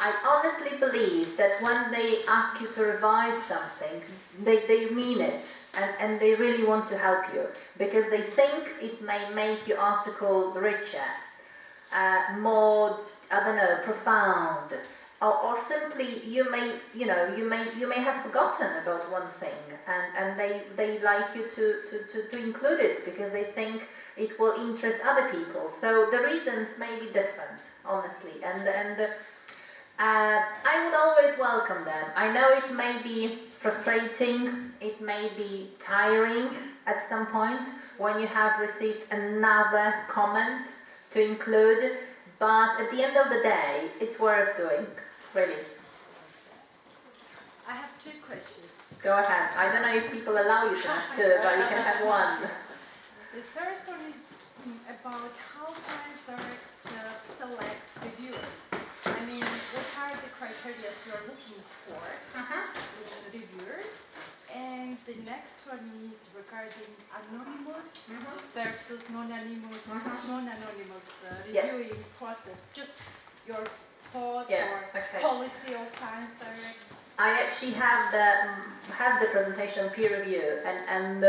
I honestly believe that when they ask you to revise something, they mean it, and they really want to help you, because they think it may make your article richer, more, I don't know, profound, or simply you may have forgotten about one thing, and they like you to include it because they think it will interest other people. So the reasons may be different, honestly, and I would always welcome them. I know it may be frustrating, it may be tiring at some point when you have received another comment to include, but at the end of the day, it's worth doing, really. I have 2 questions. Go ahead. I don't know if people allow you to have 2, but you can have 1. The first one is about how Science Direct selects reviewers. I mean, what are the criteria you're looking for with reviewers? And the next one is regarding anonymous versus non-anonymous reviewing process. Just your thoughts or policy of Science Direct. I actually have the presentation peer review, and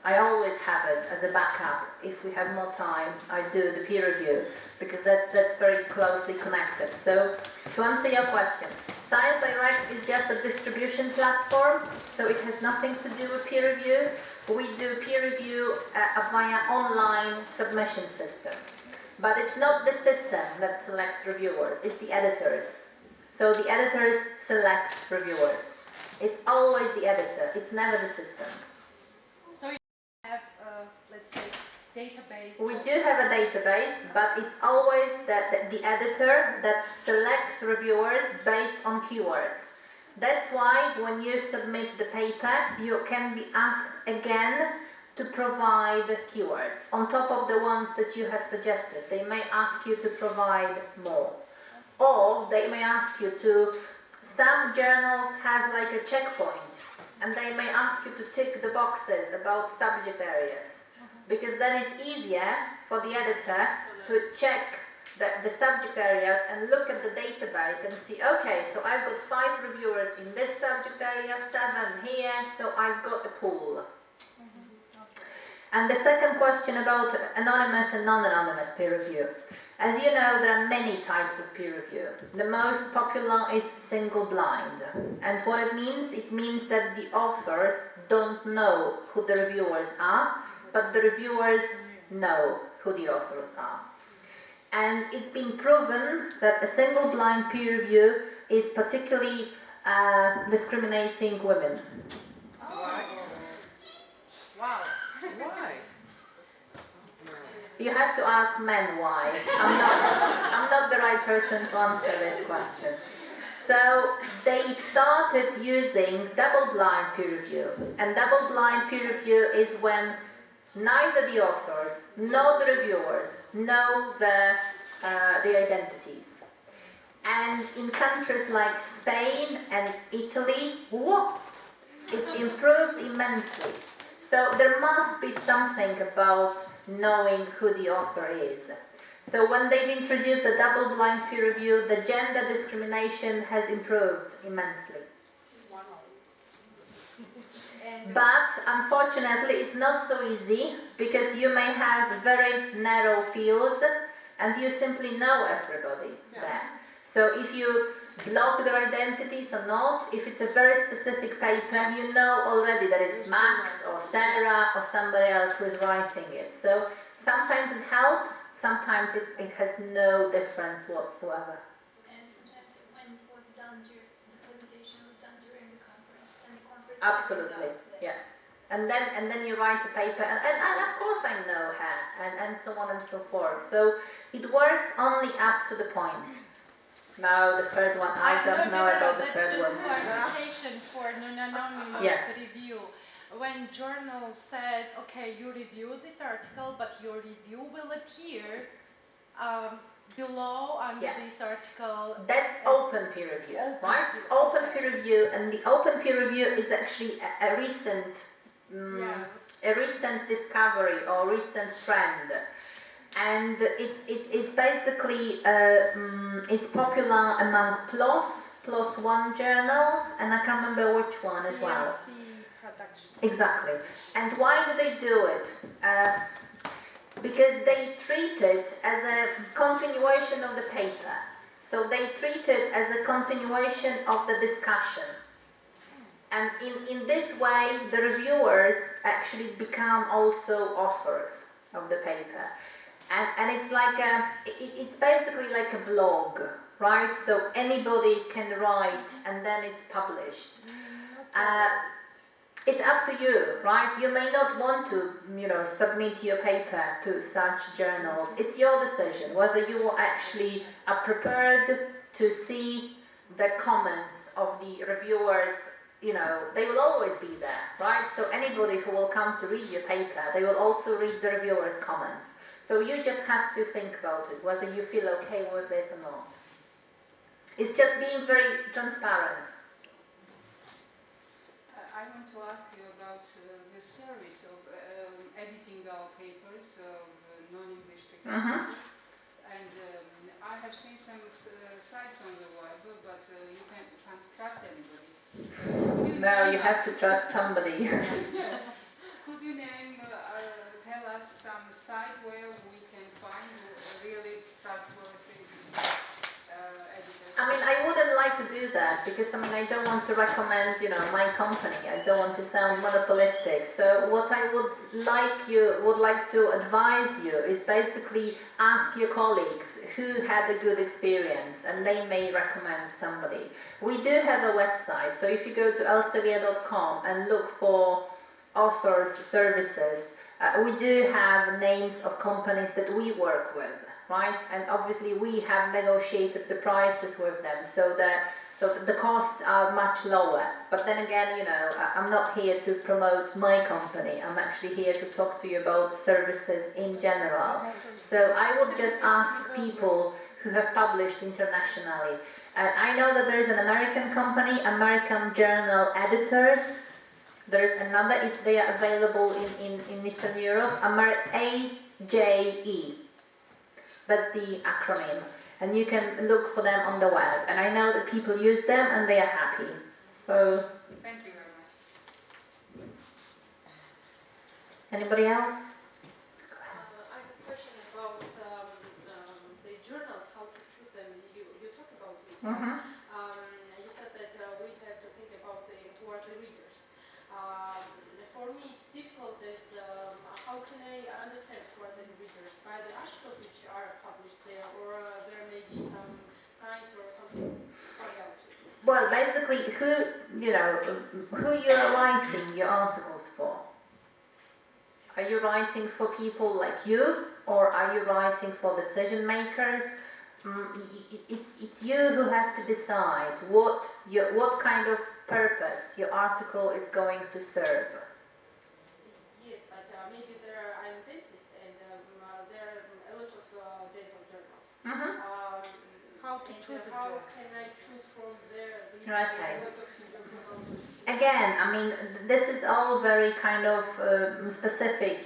I always have it as a backup. If we have more time, I do the peer review because that's very closely connected. So to answer your question, Science Direct is just a distribution platform, so it has nothing to do with peer review. We do peer review via online submission system, but it's not the system that selects reviewers, it's the editors. So the editors select reviewers. It's always the editor, it's never the system. So you have, let's say, database? We do have a database, but it's always the editor that selects reviewers based on keywords. That's why when you submit the paper, you can be asked again to provide keywords on top of the ones that you have suggested. They may ask you to provide more. Or they may ask you to, some journals have like a checkpoint, and they may ask you to tick the boxes about subject areas, because then it's easier for the editor to check the subject areas and look at the database and see, okay, so I've got 5 reviewers in this subject area, 7 here, so I've got a pool. And the second question about anonymous and non-anonymous peer review. As you know, there are many types of peer review. The most popular is single blind. And what it means that the authors don't know who the reviewers are, but the reviewers know who the authors are. And it's been proven that a single blind peer review is particularly discriminating women. Why? Wow. Why? You have to ask men why. I'm not the right person to answer this question. So they started using double-blind peer review. And double-blind peer review is when neither the authors nor the reviewers know the identities. And in countries like Spain and Italy, it's improved immensely. So there must be something about knowing who the author is. So when they've introduced the double-blind peer review, the gender discrimination has improved immensely. But unfortunately, it's not so easy, because you may have very narrow fields and you simply know everybody there. So if you block their identities or not, if it's a very specific paper, you know already that it's Max or Sarah or somebody else who is writing it. So sometimes it helps, sometimes it has no difference whatsoever. And sometimes when it was done, the presentation was done during the conference, and the conference. Absolutely, yeah. And then you write a paper, and of course I know her, and so on and so forth. So it works only up to the point. Now the third one, I don't know about the third one. That's just clarification for non-anonymous review. When journal says, okay, you review this article, but your review will appear below under this article. That's open peer review, right? Open peer review, and the open peer review is actually a recent discovery or recent trend. and it's basically it's popular among PLOS One journals, and I can't remember which one as well. Production. Exactly. And why do they do it? Because they treat it as a continuation of the paper. So they treat it as a continuation of the discussion. And in this way, the reviewers actually become also authors of the paper. And it's like it's basically like a blog, right? So anybody can write and then it's published. It's up to you, right? You may not want to, submit your paper to such journals. It's your decision whether you actually are prepared to see the comments of the reviewers. They will always be there, right? So anybody who will come to read your paper, they will also read the reviewers' comments. So you just have to think about it, whether you feel okay with it or not. It's just being very transparent. I want to ask you about the service of editing our papers, non-English papers. And I have seen some sites on the web, but you can't trust anybody. No, you have to trust somebody. Could you tell us some site where we can find really trustworthy editors? I mean, I wouldn't like to do that because, I don't want to recommend, my company. I don't want to sound monopolistic. So what I would like to advise you is basically ask your colleagues who had a good experience and they may recommend somebody. We do have a website, so if you go to Elsevier.com and look for authors' services, we do have names of companies that we work with, right? And obviously we have negotiated the prices with them, so the costs are much lower. But then again, I'm not here to promote my company. I'm actually here to talk to you about services in general. So I would just ask people who have published internationally. I know that there is an American company, American Journal Editors. There is another, if they are available in Eastern Europe, AJE. That's the acronym. And you can look for them on the web. And I know that people use them and they are happy. So, thank you very much. Anybody else? I have a question about the journals, how to choose them. You talk about it. You said that we have to think about who are the readers. For me, it's difficult as how can I understand who are the readers? By the articles which are published there, or there may be some signs or something about it? Well, basically, who you're writing your articles for? Are you writing for people like you, or are you writing for decision makers? It's you who have to decide what kind of purpose your article is going to serve. Yes, but maybe I'm a dentist, and there are a lot of dental journals. How to choose how can I choose from there? Okay. Again, this is all very kind of specific,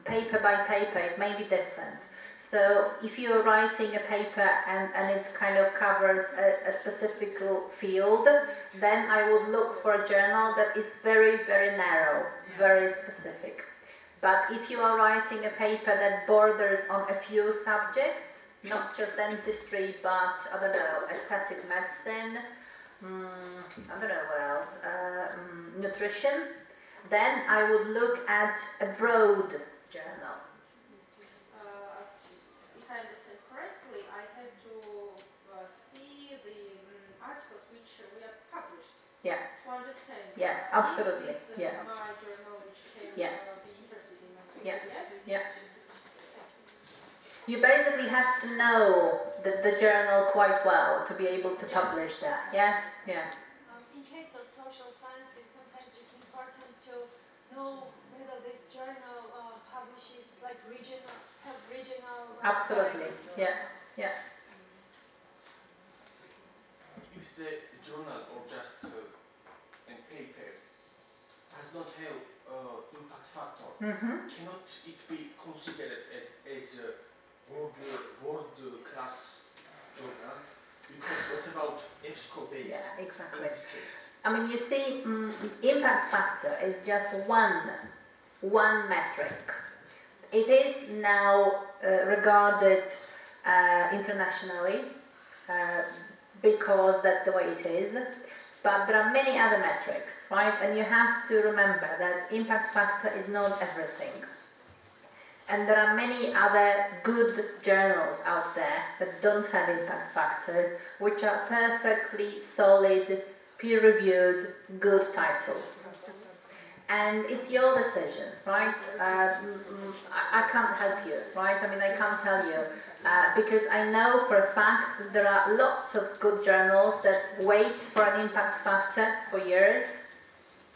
paper by paper, it may be different. So if you're writing a paper and it kind of covers a specific field, then I would look for a journal that is very, very narrow, very specific. But if you are writing a paper that borders on a few subjects, not just dentistry, but, aesthetic medicine, what else, nutrition, then I would look at a broad journal. If I understand correctly, I have to see the articles which we have published to understand. Yes, absolutely. Is this my journal which can be interested in my case? Yes. You basically have to know the journal quite well to be able to publish that. Yes? Yeah. In case of social sciences, sometimes it's important to know whether this journal publishes regional. Absolutely. Yeah. If the journal or just a paper does not have impact factor, cannot it be considered as a world-class journal? Because what about EBSCO-based Yeah, exactly. in this case? I mean, you see, impact factor is just one metric. It is now regarded internationally because that's the way it is. But there are many other metrics, right? And you have to remember that impact factor is not everything. And there are many other good journals out there that don't have impact factors, which are perfectly solid, peer-reviewed, good titles. And it's your decision, right? I can't help you, right? I mean, I can't tell you. Because I know for a fact that there are lots of good journals that wait for an impact factor for years.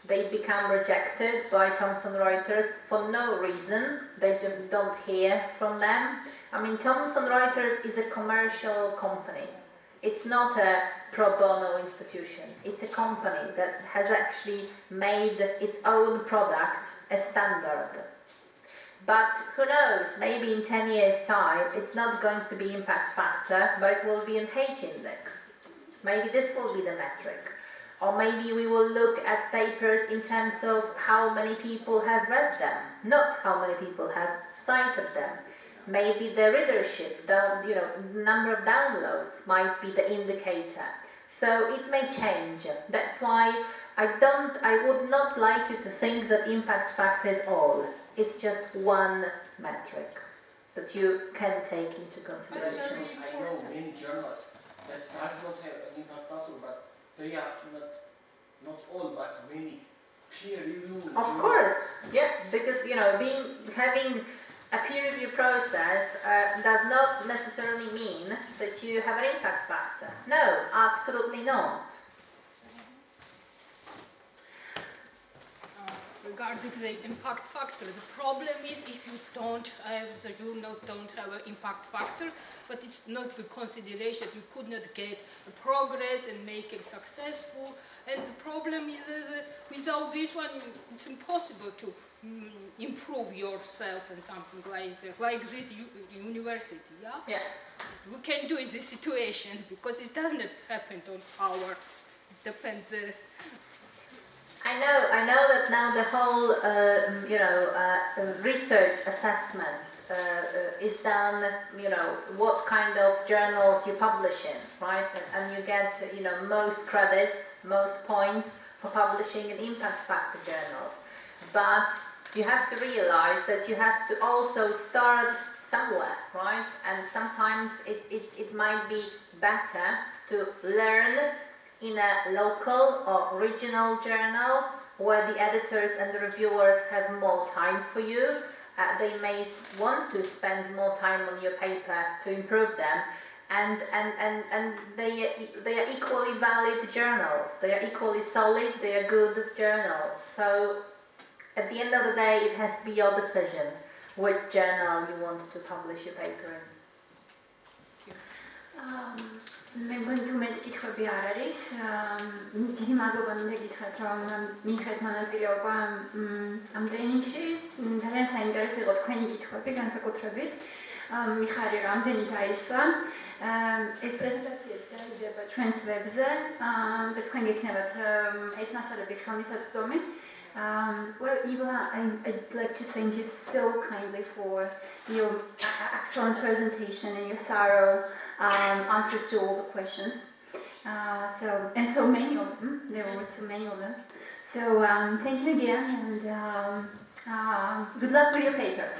They become rejected by Thomson Reuters for no reason. They just don't hear from them. I mean, Thomson Reuters is a commercial company. It's not a pro bono institution. It's a company that has actually made its own product a standard. But who knows, maybe in 10 years' time, it's not going to be impact factor, but it will be an H index. Maybe this will be the metric. Or maybe we will look at papers in terms of how many people have read them, not how many people have cited them. Maybe the readership, the number of downloads might be the indicator. So it may change. That's why I would not like you to think that impact factor is all. It's just one metric that you can take into consideration. I know many journals that does not have an impact factor, but they are not all, but many peer-reviewed. Of course, yeah, because having a peer review process does not necessarily mean that you have an impact factor. No, absolutely not. Regarding the impact factor, the problem is if you don't have, the journals don't have an impact factor, but it's not the consideration, you could not get progress and make it successful. And the problem is that without this one, it's impossible to improve yourself and something like this university, yeah? Yeah. We can do in this situation because it doesn't happen on hours. It depends. I know that now the whole, research assessment is done, what kind of journals you publish in, right? And you get, most credits, most points for publishing in impact factor journals. But you have to realize that you have to also start somewhere, right? And sometimes it might be better to learn in a local or regional journal where the editors and the reviewers have more time for you. They may want to spend more time on your paper to improve them, and they are equally valid journals. They are equally solid. They are good journals. So at the end of the day, it has to be your decision which journal you want to publish your paper in. მეგონი კითხვები არ არის. დიდი მადლობა მინდა გითხრათ, რომ მიიღეთ მონაწილეობა ამ ტრენინგში. ძალიან საინტერესო იყო თქვენი კითხვები, განსაკუთრებით. მიხარია, რომ ამდენი დაისვა. ეს პრეზენტაციაც დაიდება ჩვენს ვებზე და თქვენ გექნებათ ეს მასალები ხელმისაწვდომი. Well, Ewa, I'd like to thank you so kindly for your excellent presentation and your thorough answers to all the questions. So many of them. There were so many of them. So thank you again, and good luck with your papers.